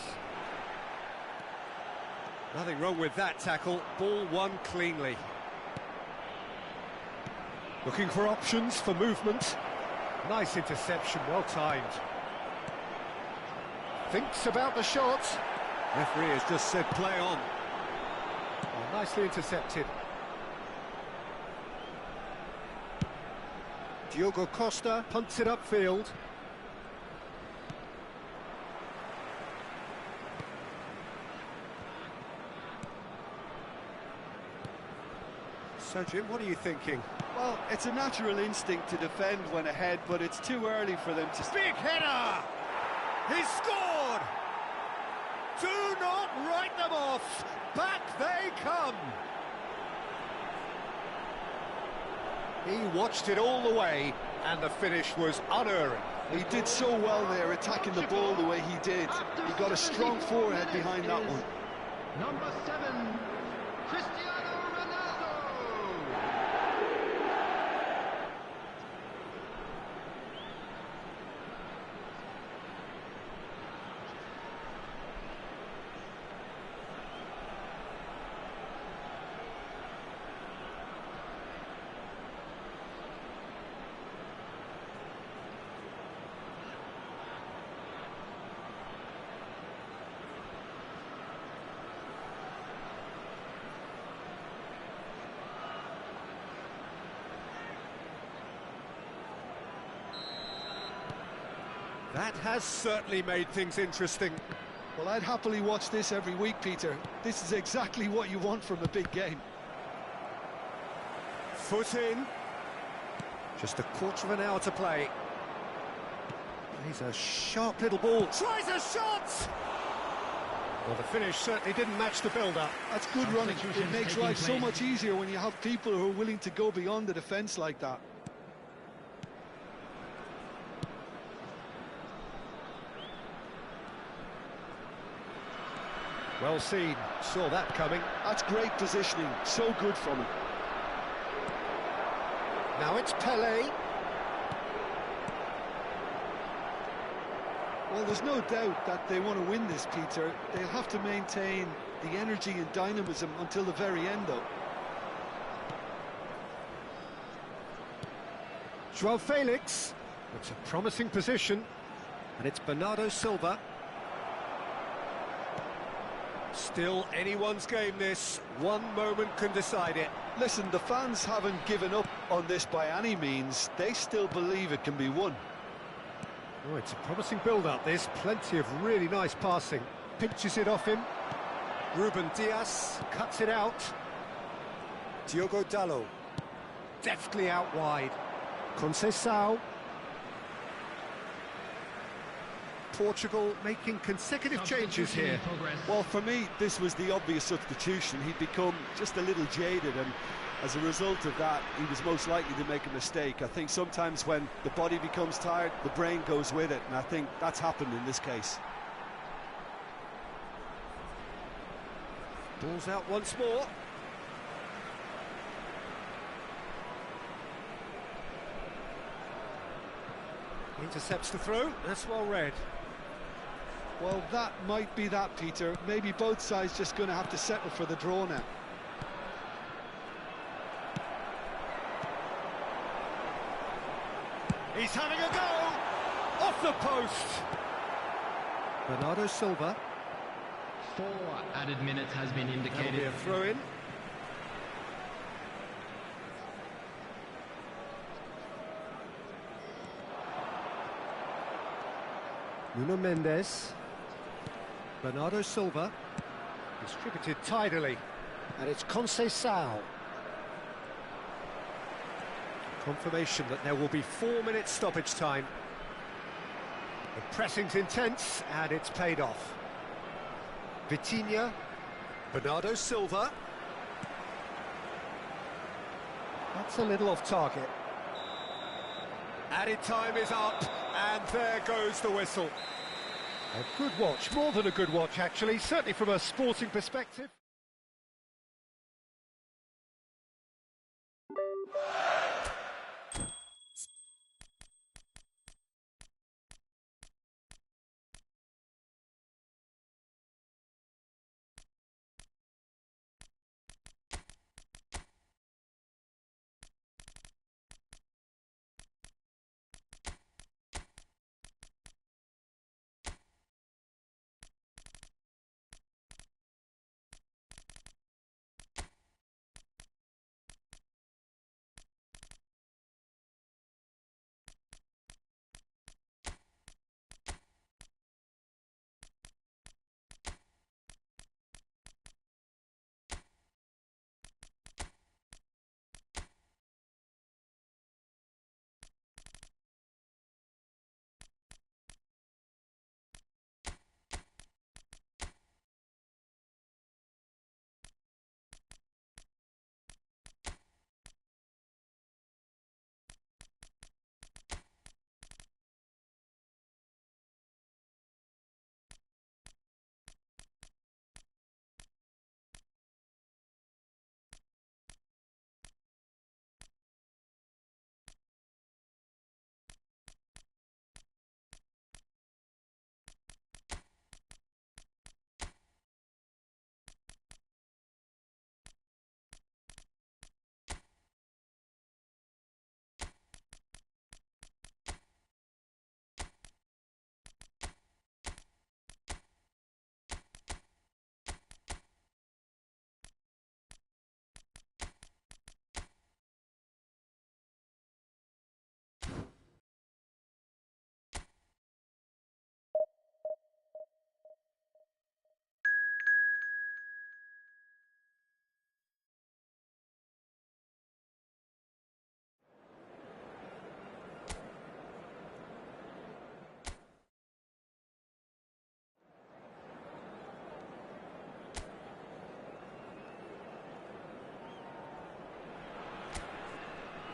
Nothing wrong with that tackle. Ball won cleanly. Looking for options for movement. Nice interception, well timed. Thinks about the shot. Referee has just said play on. Oh, nicely intercepted. Diogo Costa punts it upfield. So Jim, what are you thinking? Well, it's a natural instinct to defend when ahead, but it's too early for them to... Big header! He scored! Do not write them off! Back they come! He watched it all the way, and the finish was unerring. He did so well there, attacking the ball the way he did. He got a strong forehead behind that one. Number 7, Cristiano Ronaldo. That has certainly made things interesting. Well, I'd happily watch this every week, Peter. This is exactly what you want from a big game. Foot in. Just a quarter of an hour to play. Plays a sharp little ball. Tries a shot! Well, the finish certainly didn't match the build-up. That's good running. It makes life so much easier when you have people who are willing to go beyond the defence like that. Well seen, saw that coming. That's great positioning, so good from him. Now it's Pelé. Well, there's no doubt that they want to win this, Peter. They'll have to maintain the energy and dynamism until the very end, though. João Felix. It's a promising position. And it's Bernardo Silva. Still anyone's game, this. One moment can decide it. Listen, the fans haven't given up on this by any means. They still believe it can be won. Oh, it's a promising build-up, this. Plenty of really nice passing. Pinches it off him. Ruben Dias cuts it out. Diogo Dalot. Deftly out wide. Conceição. Portugal making consecutive changes here. Well, for me, this was the obvious substitution. He'd become just a little jaded, and as a result of that, he was most likely to make a mistake. I think sometimes when the body becomes tired, the brain goes with it, and I think that's happened in this case. Ball's out once more. Intercepts the throw. That's well read. Well, that might be that, Peter. Maybe both sides just going to have to settle for the draw now. He's having a go! Off the post! Bernardo Silva. 4 added minutes has been That'll be indicated. a throw-in. Nuno Mendes. Bernardo Silva. Distributed tidily. And it's Conceição. Confirmation that there will be 4 minutes stoppage time. The pressing's intense, and it's paid off. Vitinha. Bernardo Silva. That's a little off target. Added time is up, and there goes the whistle. A good watch, more than a good watch actually, certainly from a sporting perspective.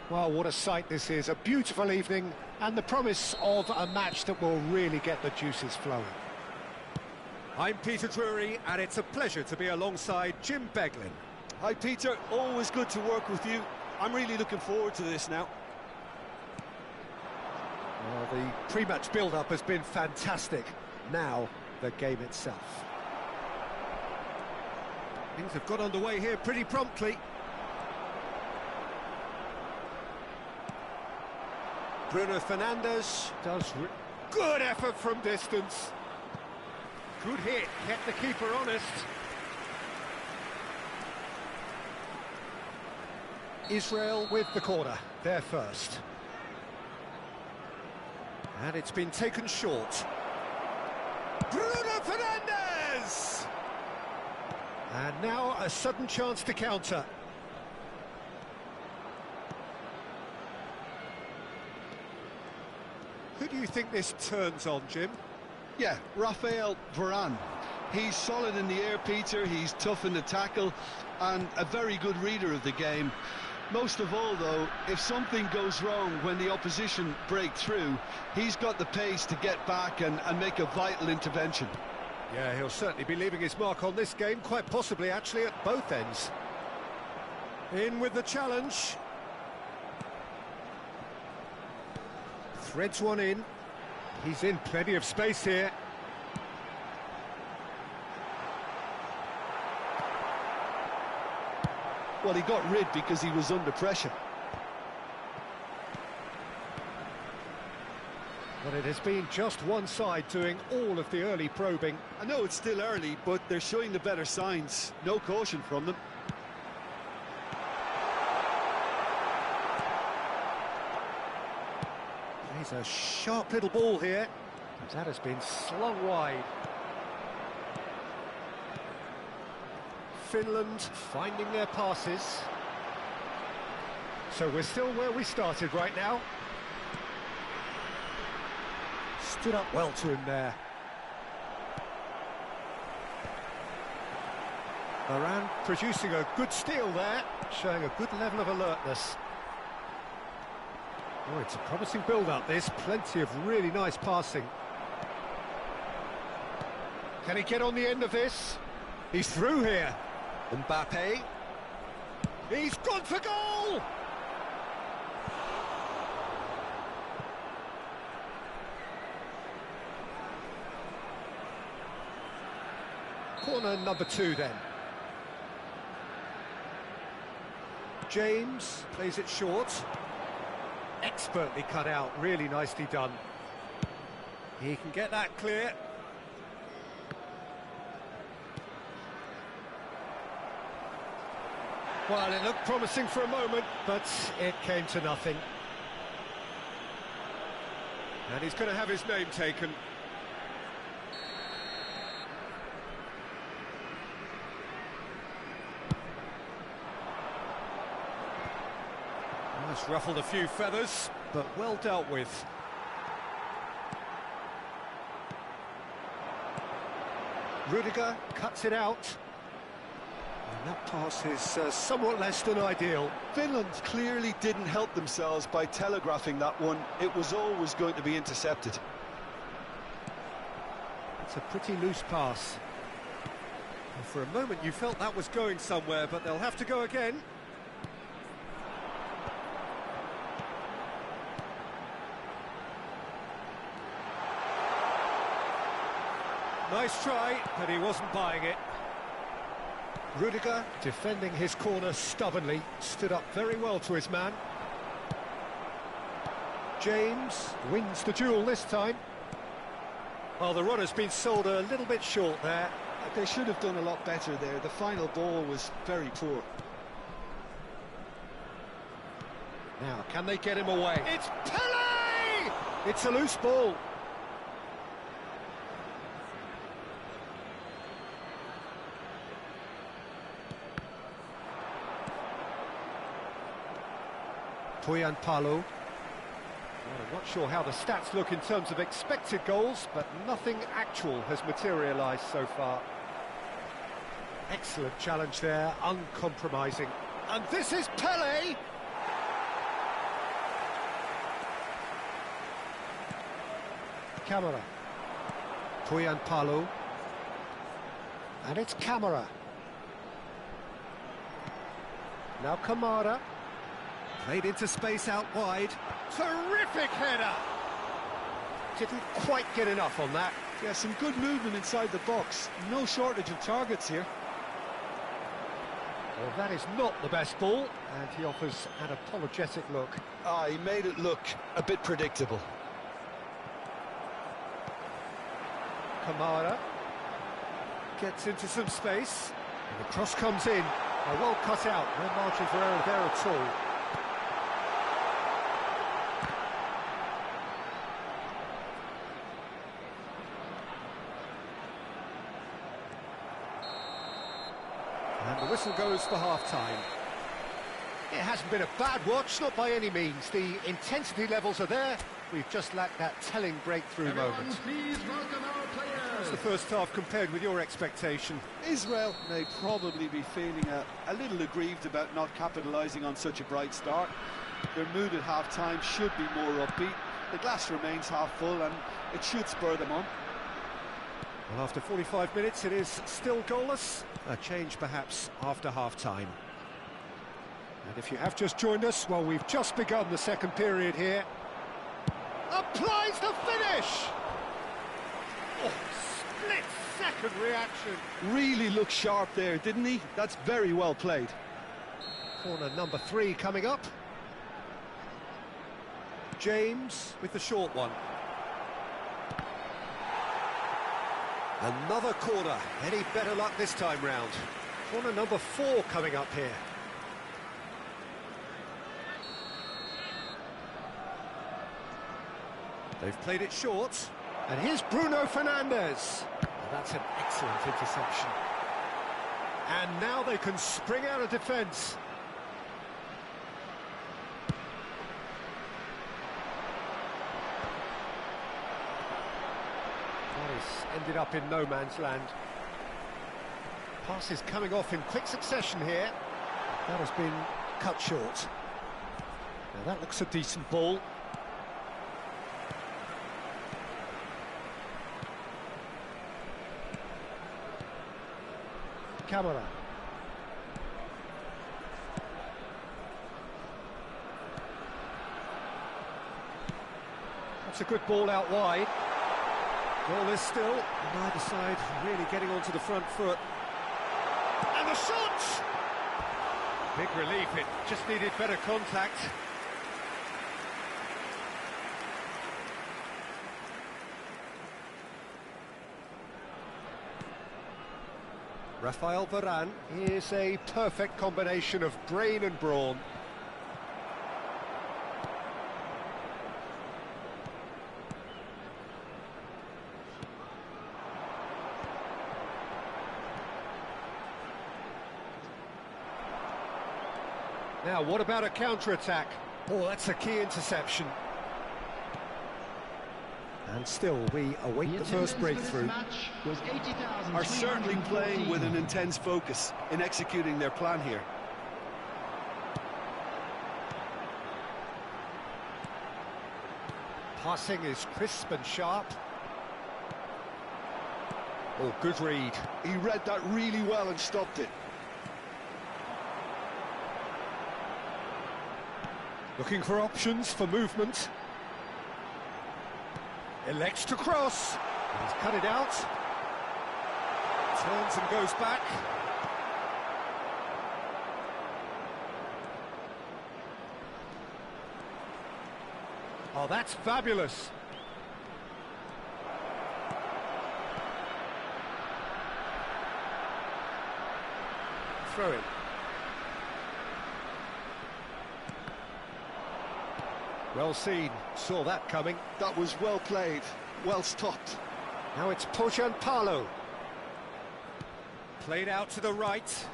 Well, what a sight this is. A beautiful evening and the promise of a match that will really get the juices flowing. I'm Peter Drury, and it's a pleasure to be alongside Jim Beglin. Hi, Peter. Always good to work with you. I'm really looking forward to this now. Well, the pre-match build-up has been fantastic. Now, the game itself. Things have got underway here pretty promptly. Bruno Fernandes does... Good effort from distance. Good hit, kept the keeper honest. Israel with the corner, there first. And it's been taken short. Bruno Fernandes! And now a sudden chance to counter. Who do you think this turns on, Jim? Yeah, Raphael Varane. He's solid in the air, Peter. He's tough in the tackle and a very good reader of the game. Most of all, though, if something goes wrong when the opposition break through, he's got the pace to get back and make a vital intervention. Yeah, he'll certainly be leaving his mark on this game, quite possibly actually at both ends. In with the challenge. Threads one in. He's in plenty of space here. Well, he got rid because he was under pressure. But it has been just one side doing all of the early probing. I know it's still early, but they're showing the better signs. No caution from them. He's a sharp little ball here. That has been slung wide. Finland finding their passes. So we're still where we started right now. Stood up well to him there. Varane producing a good steal there, showing a good level of alertness. Oh, it's a promising build-up, this. Plenty of really nice passing. Can he get on the end of this? He's through here. Mbappe. He's gone for goal! Corner number 2 then. James plays it short. Expertly cut out, really nicely done. He can get that clear. Well, it looked promising for a moment, but it came to nothing. And he's going to have his name taken. That's ruffled a few feathers, but well dealt with. Rudiger cuts it out. And that pass is somewhat less than ideal. Finland clearly didn't help themselves by telegraphing that one. It was always going to be intercepted. It's a pretty loose pass. And for a moment you felt that was going somewhere, but they'll have to go again. Nice try, but he wasn't buying it. Rudiger, defending his corner stubbornly, stood up very well to his man. James wins the duel this time. Well, the run has been sold a little bit short there. They should have done a lot better there. The final ball was very poor. Now, can they get him away? It's Pele! It's a loose ball. Puyan Palo. Well, I'm not sure how the stats look in terms of expected goals, but nothing actual has materialised so far. Excellent challenge there, uncompromising. And this is Pele! Camera. Puyan Palu. And it's Camera. Now Kamara. Played into space out wide. Terrific header! Didn't quite get enough on that. Yeah, some good movement inside the box. No shortage of targets here. Well, that is not the best ball, and he offers an apologetic look. He made it look a bit predictable. Kamara gets into some space, and the cross comes in. Well cut out, no margin for error there at all. And the whistle goes for half-time. It hasn't been a bad watch, not by any means. The intensity levels are there. We've just lacked that telling breakthrough moment. Please welcome our players. How's the first half compared with your expectation? Israel may probably be feeling a little aggrieved about not capitalising on such a bright start. Their mood at half-time should be more upbeat. The glass remains half full and it should spur them on. Well, after 45 minutes, it is still goalless. A change, perhaps, after half-time. And if you have just joined us, well, we've just begun the second period here. Applies the finish! Oh, split-second reaction. Really looked sharp there, didn't he? That's very well played. Corner number 3 coming up. James with the short one. Another corner. Any better luck this time round? Corner number 4 coming up here. They've played it short. And here's Bruno Fernandes. That's an excellent interception. And now they can spring out of defence. Ended up in no man's land. Passes coming off in quick succession here. That has been cut short. Now that looks a decent ball. Camera. That's a good ball out wide. Goal is still, neither side really getting onto the front foot. And the shot! Big relief, it just needed better contact. Rafael Varane is a perfect combination of brain and brawn. Now, what about a counter-attack? Oh, that's a key interception. And still, we await the first breakthrough. Are certainly playing with an intense focus in executing their plan here. Passing is crisp and sharp. Oh, good read. He read that really well and stopped it. Looking for options for movement. Elects to cross. He's cut it out. Turns and goes back. Oh, that's fabulous. Throw it. Well seen, saw that coming. That was well played, well stopped. Now it's Puyan Palu. Played out to the right.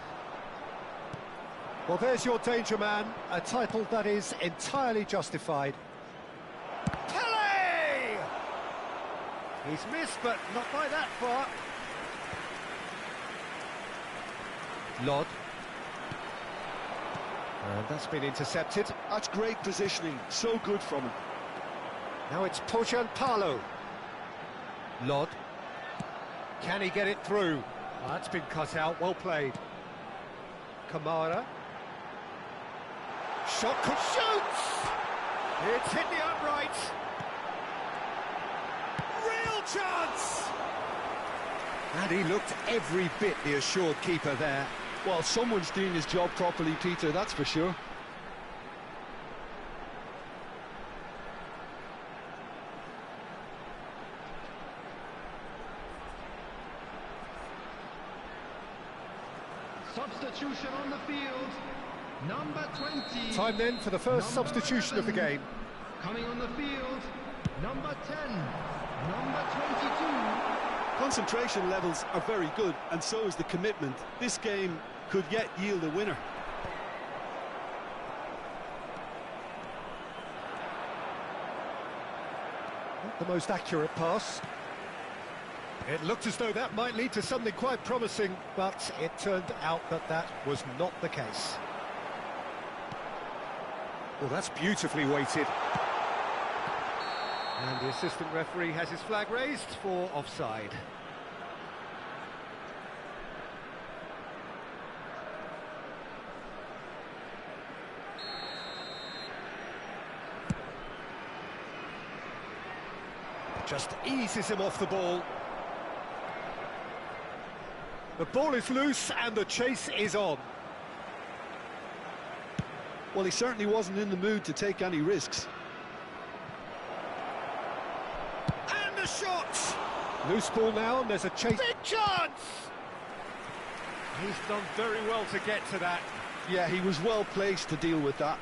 Well, there's your danger man, a title that is entirely justified. Pele! He's missed, but not by that far. Lod. And that's been intercepted. That's great positioning, so good from him. Now it's Puyan Palu. Lod. Can he get it through? Oh, that's been cut out, well played. Kamara. Shot could shoots! It's hit the upright. Real chance! And he looked every bit the assured keeper there. Well, someone's doing his job properly, Peter, that's for sure. Substitution on the field. Number 20. Time then for the first Number substitution of the 11. game. Coming on the field. Number 10. Number 22. Concentration levels are very good, and so is the commitment. This game could yet yield a winner. Not the most accurate pass. It looked as though that might lead to something quite promising, but it turned out that that was not the case. Well, that's beautifully weighted. And the assistant referee has his flag raised for offside. Just eases him off the ball. The ball is loose and the chase is on. Well, he certainly wasn't in the mood to take any risks. And the shot! Loose ball now, and there's a chase. Big chance! He's done very well to get to that. Yeah, he was well placed to deal with that.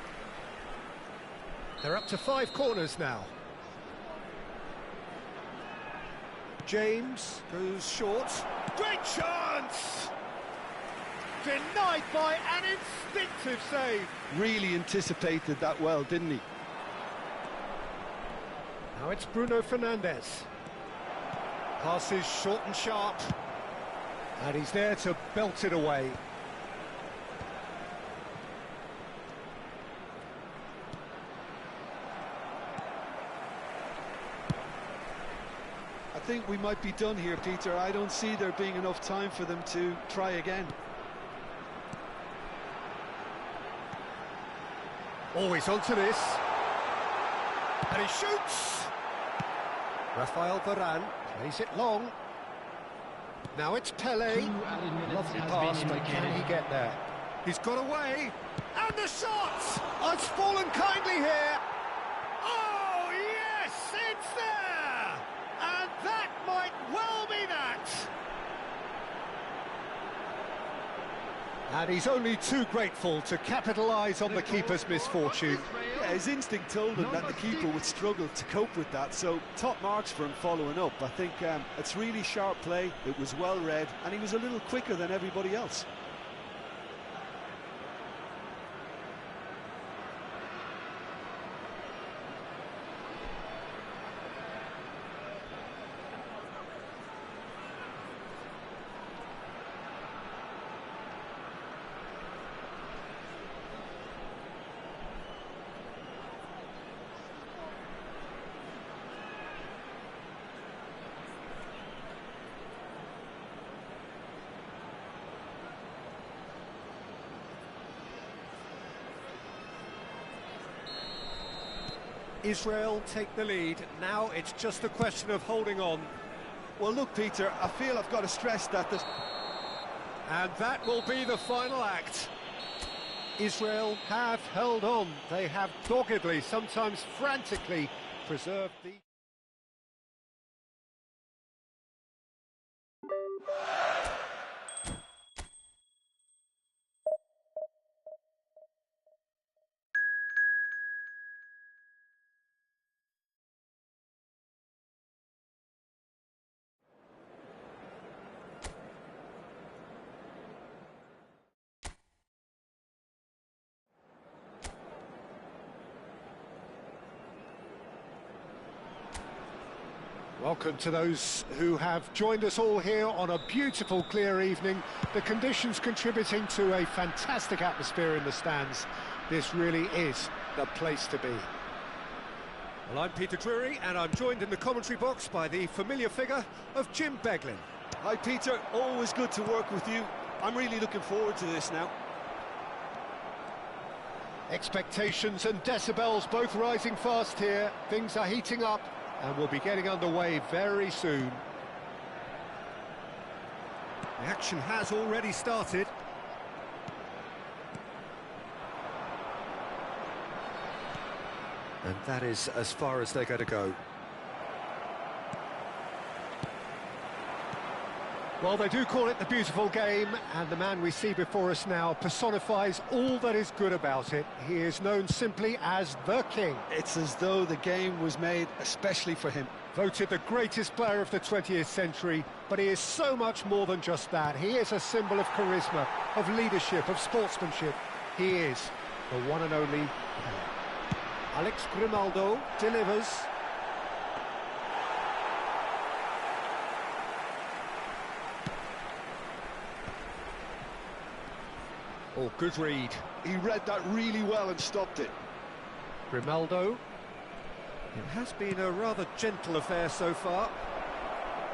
They're up to 5 corners now. James goes short. Great chance! Denied by an instinctive save. Really anticipated that well, didn't he? Now it's Bruno Fernandes. Passes short and sharp. And he's there to belt it away. I think we might be done here, Peter. I don't see there being enough time for them to try again. Always onto this. And he shoots! Rafael Varane plays it long. Now it's Pele. 2 added minutes Lovely has pass, been but indicated. can he get there? He's got away. And the shot! Oh, it's fallen kindly here. Oh, yes, it's there! And that might well be that. And he's only too grateful to capitalise on the keeper's misfortune. Yeah, his instinct told him that the keeper would struggle to cope with that, so top marks for him following up. I think it's really sharp play, it was well read, and he was a little quicker than everybody else. Israel take the lead. Now it's just a question of holding on. Well, look, Peter, I feel I've got to stress that this... And that will be the final act. Israel have held on. They have doggedly, sometimes frantically, preserved the... Welcome to those who have joined us all here on a beautiful, clear evening. The conditions contributing to a fantastic atmosphere in the stands. This really is the place to be. Well, I'm Peter Drury, and I'm joined in the commentary box by the familiar figure of Jim Beglin. Hi Peter, always good to work with you. I'm really looking forward to this now. Expectations and decibels both rising fast here. Things are heating up, and we'll be getting underway very soon. The action has already started. And that is as far as they're going to go. Well, they do call it the beautiful game, and the man we see before us now personifies all that is good about it. He is known simply as the King. It's as though the game was made especially for him. Voted the greatest player of the 20th century, but he is so much more than just that. He is a symbol of charisma, of leadership, of sportsmanship. He is the one and only Pelé. Alex Grimaldo delivers. Oh, good read. He read that really well and stopped it. Grimaldo. It has been a rather gentle affair so far.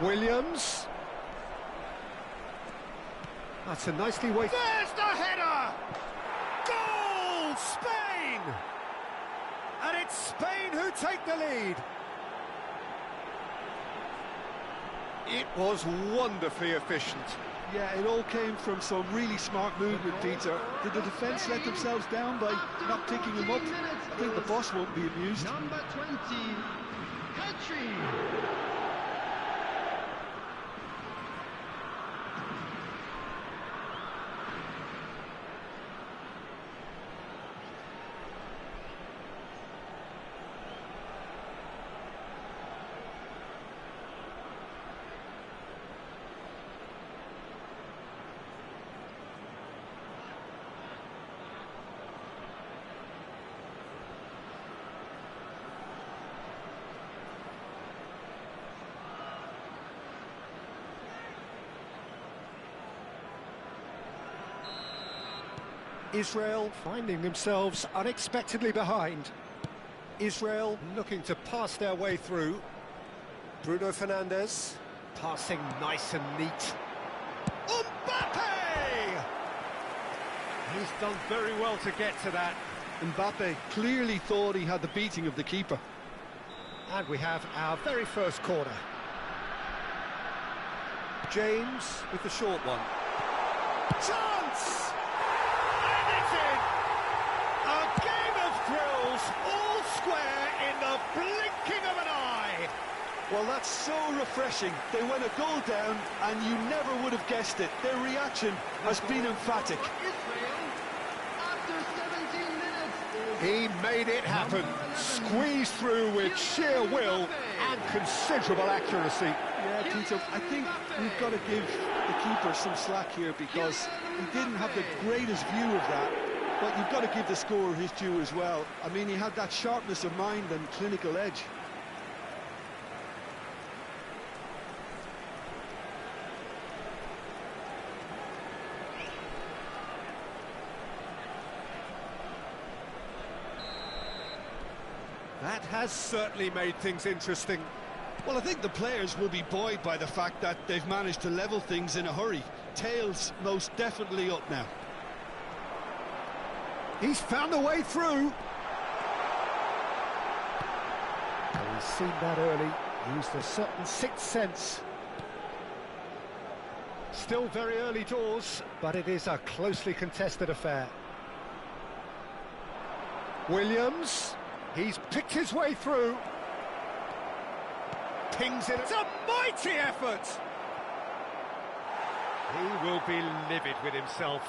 Williams. That's a nicely weighted... There's the header! Goal! Spain! And it's Spain who take the lead. It was wonderfully efficient. Yeah, it all came from some really smart movement, Peter. Did the defence let themselves down by not picking him up? I think the boss won't be amused. Number 20, Petri. Israel finding themselves unexpectedly behind. Israel looking to pass their way through. Bruno Fernandes passing nice and neat. Mbappe! He's done very well to get to that. Mbappe clearly thought he had the beating of the keeper. And we have our very first corner. James with the short one. Chance! A game of thrills, all square in the blinking of an eye. Well, that's so refreshing. They went a goal down, and you never would have guessed it. Their reaction has been emphatic. Israel, after 17 minutes. He made it happen, squeezed through with sheer will and considerable accuracy. Yeah, Peter, I think we've got to give the keeper some slack here because he didn't have the greatest view of that. But you've got to give the scorer his due as well. I mean, he had that sharpness of mind and clinical edge. That has certainly made things interesting. Well, I think the players will be buoyed by the fact that they've managed to level things in a hurry. Tails most definitely up now. He's found a way through. Well, he's seen that early, used a certain sixth sense. Still very early doors, but it is a closely contested affair. Williams, he's picked his way through. Pings it. It's a mighty effort. He will be livid with himself.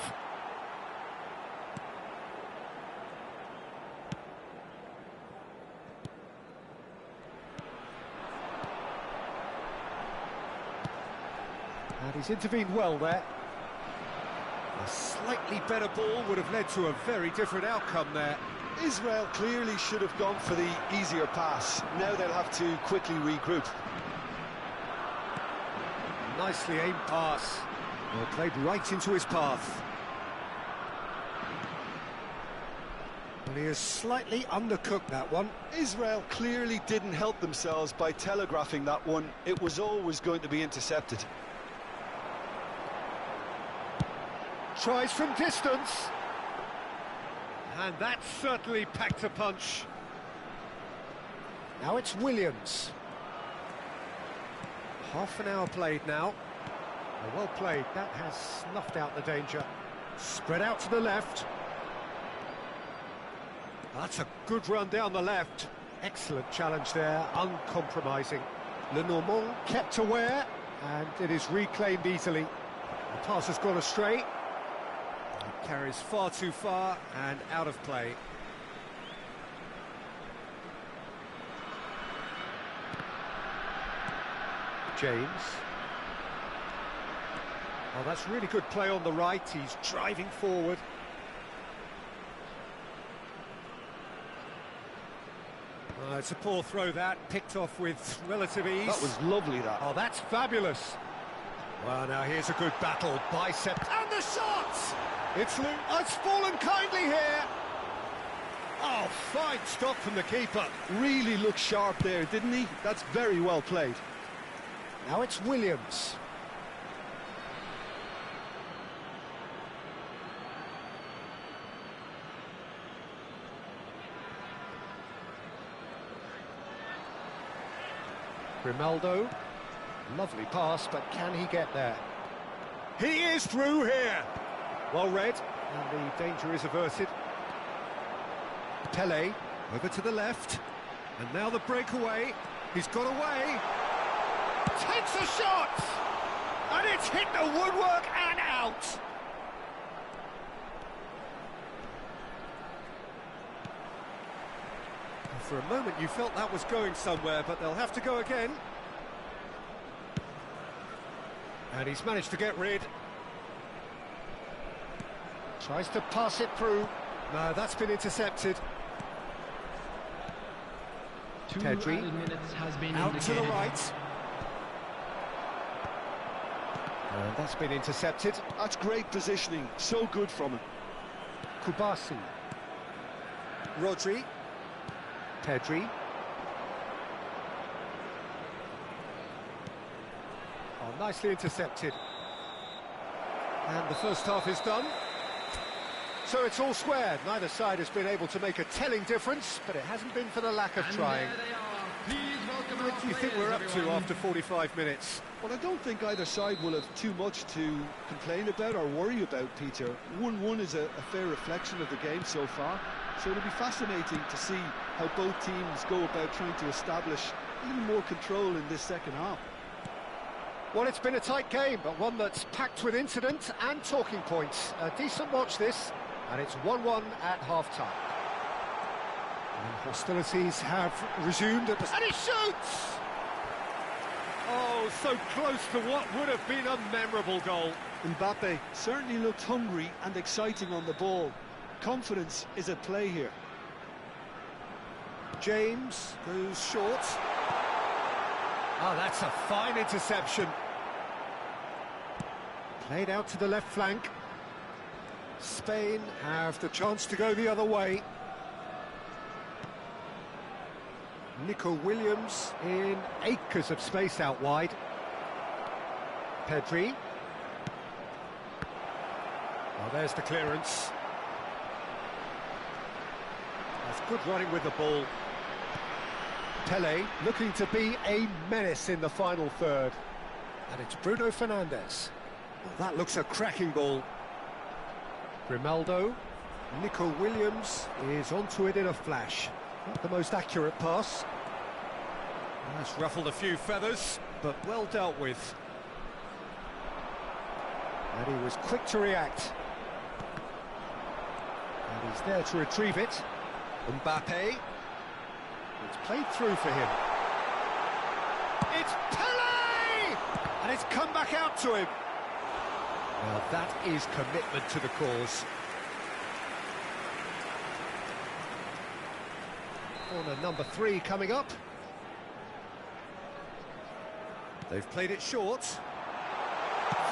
And he's intervened well there. A slightly better ball would have led to a very different outcome there. Israel clearly should have gone for the easier pass. Now they'll have to quickly regroup. Nicely aimed pass. Well, played right into his path. Well, he has slightly undercooked that one. Israel clearly didn't help themselves by telegraphing that one. It was always going to be intercepted. Tries from distance. And that certainly packed a punch. Now it's Williams. Half an hour played now. Well played. That has snuffed out the danger. Spread out to the left. That's a good run down the left. Excellent challenge there, uncompromising. Lenormand kept aware, and it is reclaimed easily. The pass has gone astray. It carries far too far and out of play. James. Oh, that's really good play on the right. He's driving forward. It's a poor throw that, picked off with relative ease. That was lovely, that. Oh, that's fabulous. Well, now here's a good battle, bicep, and the shot! It's fallen kindly here. Oh, fine stop from the keeper. Really looked sharp there, didn't he? That's very well played. Now it's Williams. Grimaldo, lovely pass, but can he get there? He is through here! Well read, and the danger is averted. Pele, over to the left, and now the breakaway. He's got away, takes a shot! And it's hit the woodwork and out! For a moment you felt that was going somewhere, but they'll have to go again. And he's managed to get rid. Tries to pass it through. No, that's been intercepted. Pedri, out to the right. And that's been intercepted. That's great positioning, so good from him. Kubasi. Rodri. Pedri. Oh, nicely intercepted. And the first half is done. So it's all squared. Neither side has been able to make a telling difference, but it hasn't been for the lack of trying. What do you think we're up to after 45 minutes? Well, I don't think either side will have too much to complain about or worry about, Peter. 1-1 is a fair reflection of the game so far, so it'll be fascinating to see how both teams go about trying to establish a little more control in this second half. Well, it's been a tight game, but one that's packed with incident and talking points. A decent watch this, and it's 1-1 at half-time. And hostilities have resumed at the... And he shoots! Oh, so close to what would have been a memorable goal. Mbappe certainly looked hungry and exciting on the ball. Confidence is at play here. James goes short. Oh, that's a fine interception. Played out to the left flank. Spain have the chance to go the other way. Nico Williams in acres of space out wide. Pedri. Oh, there's the clearance. That's good running with the ball. Pele looking to be a menace in the final third. And it's Bruno Fernandes. Well, that looks a cracking ball. Grimaldo. Nico Williams is onto it in a flash. Not the most accurate pass. That's ruffled a few feathers, but well dealt with. And he was quick to react. And he's there to retrieve it. Mbappe. It's played through for him. It's Pele! And it's come back out to him. Now that is commitment to the cause. Corner number 3 coming up. They've played it short.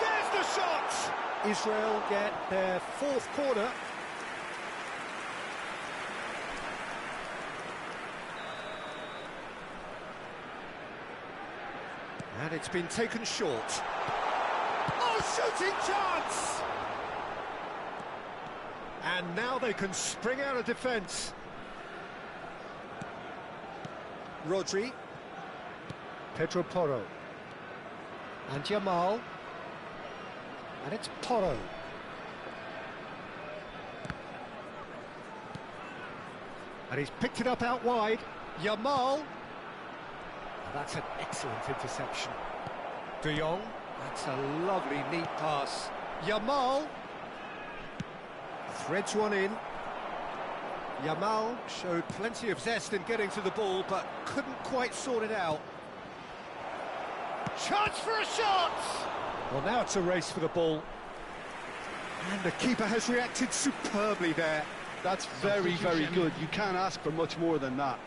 There's the shot! Israel get their 4th corner. And it's been taken short. Oh, shooting chance! And now they can spring out of defence. Rodri. Pedro Porro. And Yamal. And it's Porro. And he's picked it up out wide. Yamal. That's an excellent interception. De Jong. That's a lovely, neat pass. Yamal. Threads one in. Yamal showed plenty of zest in getting to the ball, but couldn't quite sort it out. Chance for a shot! Well, now it's a race for the ball. And the keeper has reacted superbly there. That's very, very good. You can't ask for much more than that.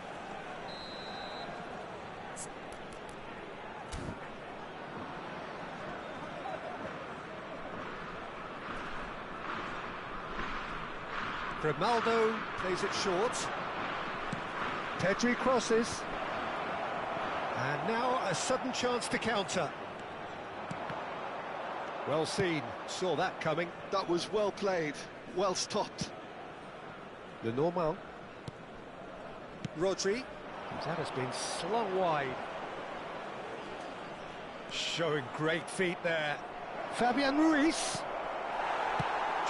Grimaldo plays it short. Pedri crosses. And now a sudden chance to counter. Well seen, saw that coming. That was well played, well stopped. The normal. Rodri. That has been slung wide. Showing great feet there. Fabian Ruiz.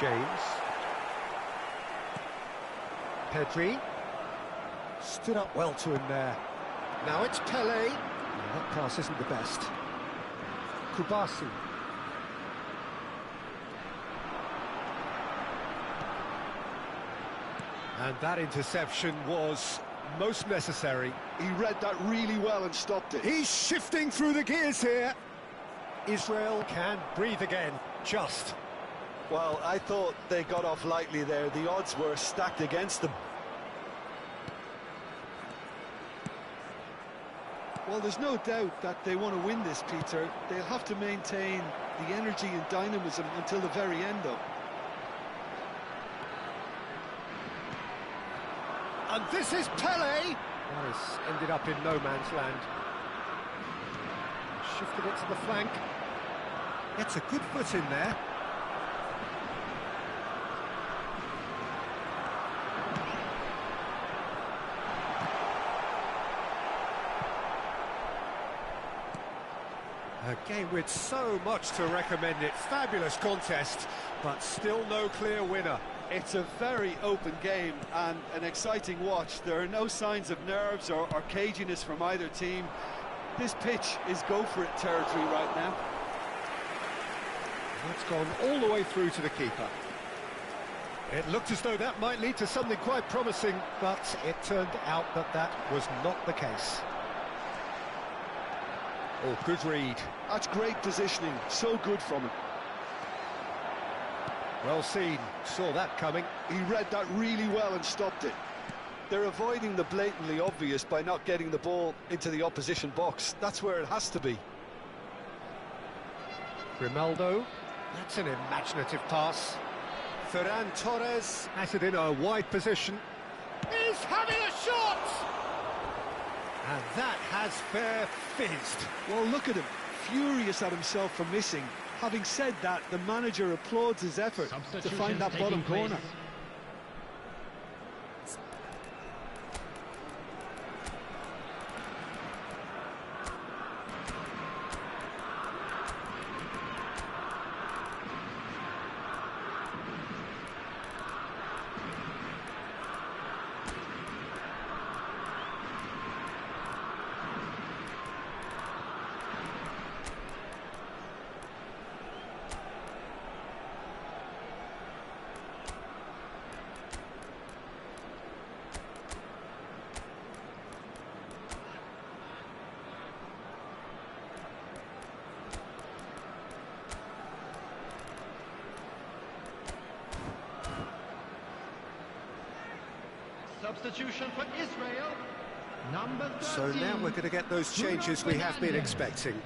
James. Pedri. Stood up well to him there. Now it's Pelé. No, that pass isn't the best. Kubasi. And that interception was most necessary. He read that really well and stopped it. He's shifting through the gears here. Israel can breathe again, just. Well, I thought they got off lightly there. The odds were stacked against them. Well, there's no doubt that they want to win this, Peter. They'll have to maintain the energy and dynamism until the very end, though. And this is Pelé. Nice, ended up in no man's land. Shifted it to the flank. Gets a good foot in there. A game with so much to recommend it. Fabulous contest, but still no clear winner. It's a very open game and an exciting watch. There are no signs of nerves or caginess from either team. This pitch is go-for-it territory right now. It's gone all the way through to the keeper. It looked as though that might lead to something quite promising, but it turned out that that was not the case. Oh, good read. That's great positioning, so good from him. Well seen, saw that coming. He read that really well and stopped it. They're avoiding the blatantly obvious by not getting the ball into the opposition box. That's where it has to be. Grimaldo, that's an imaginative pass. Ferran Torres has it in a wide position. He's having a shot! And that has fair fizzed. Well, look at him, furious at himself for missing. Having said that, the manager applauds his effort to find that bottom corner. Substitution for Israel, number 13. So now we're going to get those changes we have been expecting.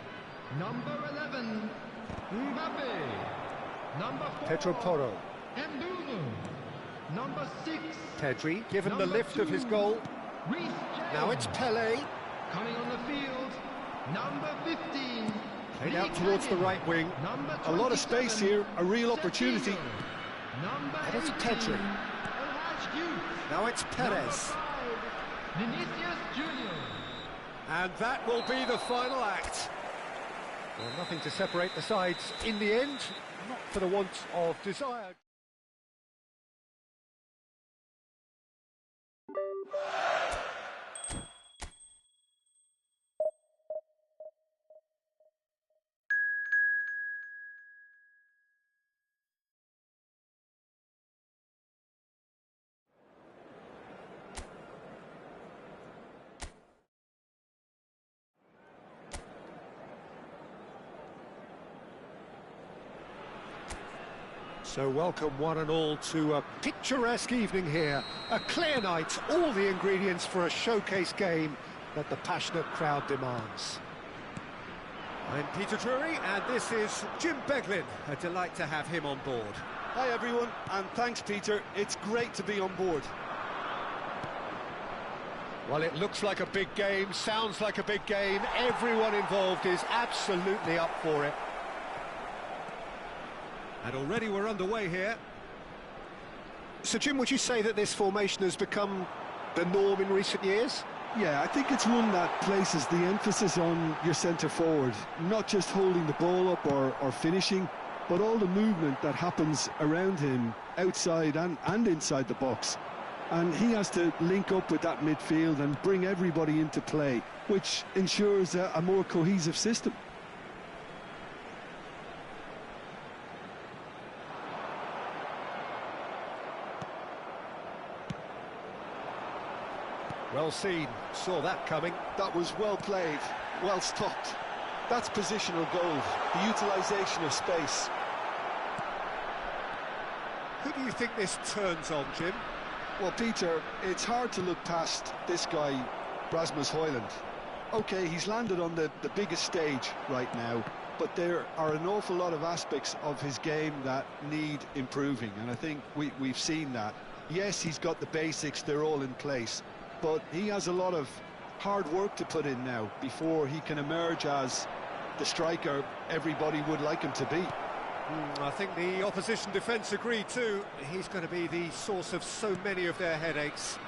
Number 11, Mbappe. Number 4, Pedro Porro. Mbunu. Number 6, Pedri, given the Number lift of his 2, goal. Reece James. Now it's Pelé. Coming on the field, Number 15. Played out towards the right wing. Number A lot of space here, a real opportunity. Number And it's 18, Pedri. Elhaj Youth. Now it's Number Perez. 5, Vinicius Junior. And that will be the final act. Well, nothing to separate the sides in the end, not for the want of desire. So welcome one and all to a picturesque evening here. A clear night, all the ingredients for a showcase game that the passionate crowd demands. I'm Peter Drury and this is Jim Beglin. A delight to have him on board. Hi everyone, and thanks Peter, it's great to be on board. Well, it looks like a big game, sounds like a big game. Everyone involved is absolutely up for it. And already we're underway here. So, Jim, would you say that this formation has become the norm in recent years? Yeah, I think it's one that places the emphasis on your centre forward, not just holding the ball up or finishing, but all the movement that happens around him, outside and inside the box. And he has to link up with that midfield and bring everybody into play, which ensures a more cohesive system. Well seen, saw that coming. That was well played, well stopped. That's positional goal, the utilisation of space. Who do you think this turns on, Jim? Well, Peter, it's hard to look past this guy, Rasmus Højlund. OK, he's landed on the biggest stage right now, but there are an awful lot of aspects of his game that need improving, and I think we've seen that. Yes, he's got the basics, they're all in place, but he has a lot of hard work to put in now before he can emerge as the striker everybody would like him to be. I think the opposition defence agree too. He's going to be the source of so many of their headaches.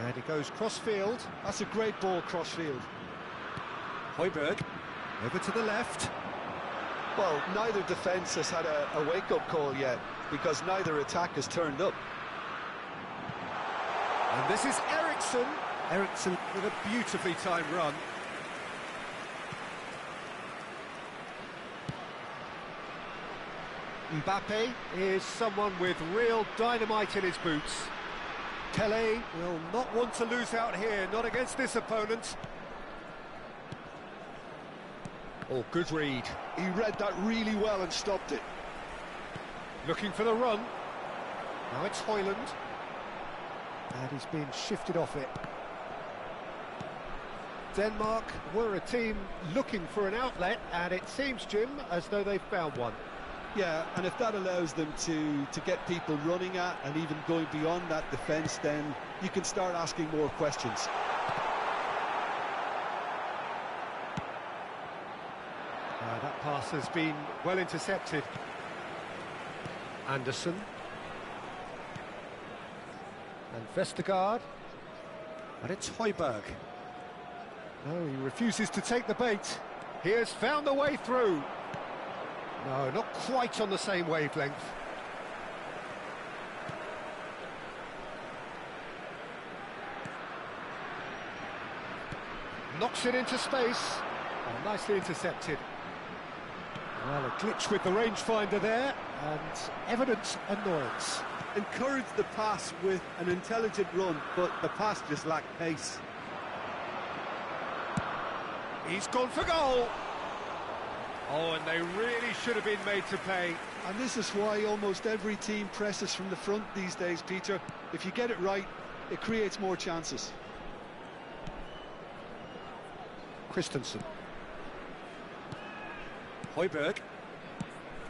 And it goes cross-field. That's a great ball cross-field. Højbjerg, over to the left. Well, neither defence has had a wake-up call yet, because neither attack has turned up. And this is Eriksson. Eriksson with a beautifully timed run. Mbappe is someone with real dynamite in his boots. Pele will not want to lose out here, not against this opponent. Oh, good read. He read that really well and stopped it. Looking for the run. Now it's Højlund. And he's been shifted off it. Denmark were a team looking for an outlet, and it seems, Jim, as though they've found one. Yeah, and if that allows them to get people running at and even going beyond that defence, then you can start asking more questions. That pass has been well intercepted. Anderson. And Vestergaard. And it's Højbjerg. No, he refuses to take the bait. He has found the way through. No, not quite on the same wavelength. Knocks it into space. Oh, nicely intercepted. Well, a glitch with the rangefinder there, and evident annoyance. Encouraged the pass with an intelligent run, but the pass just lacked pace. He's gone for goal. Oh, and they really should have been made to pay. And this is why almost every team presses from the front these days, Peter. If you get it right, it creates more chances. Christensen. Højbjerg.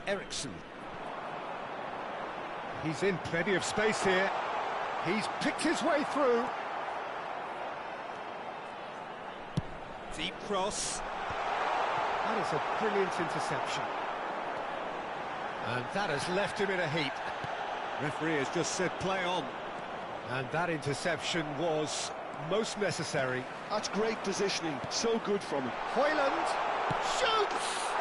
Eriksson. He's in plenty of space here. He's picked his way through. Deep cross. That is a brilliant interception. And that has left him in a heap. Referee has just said play on. And that interception was most necessary. That's great positioning, so good from him. Hoyland shoots!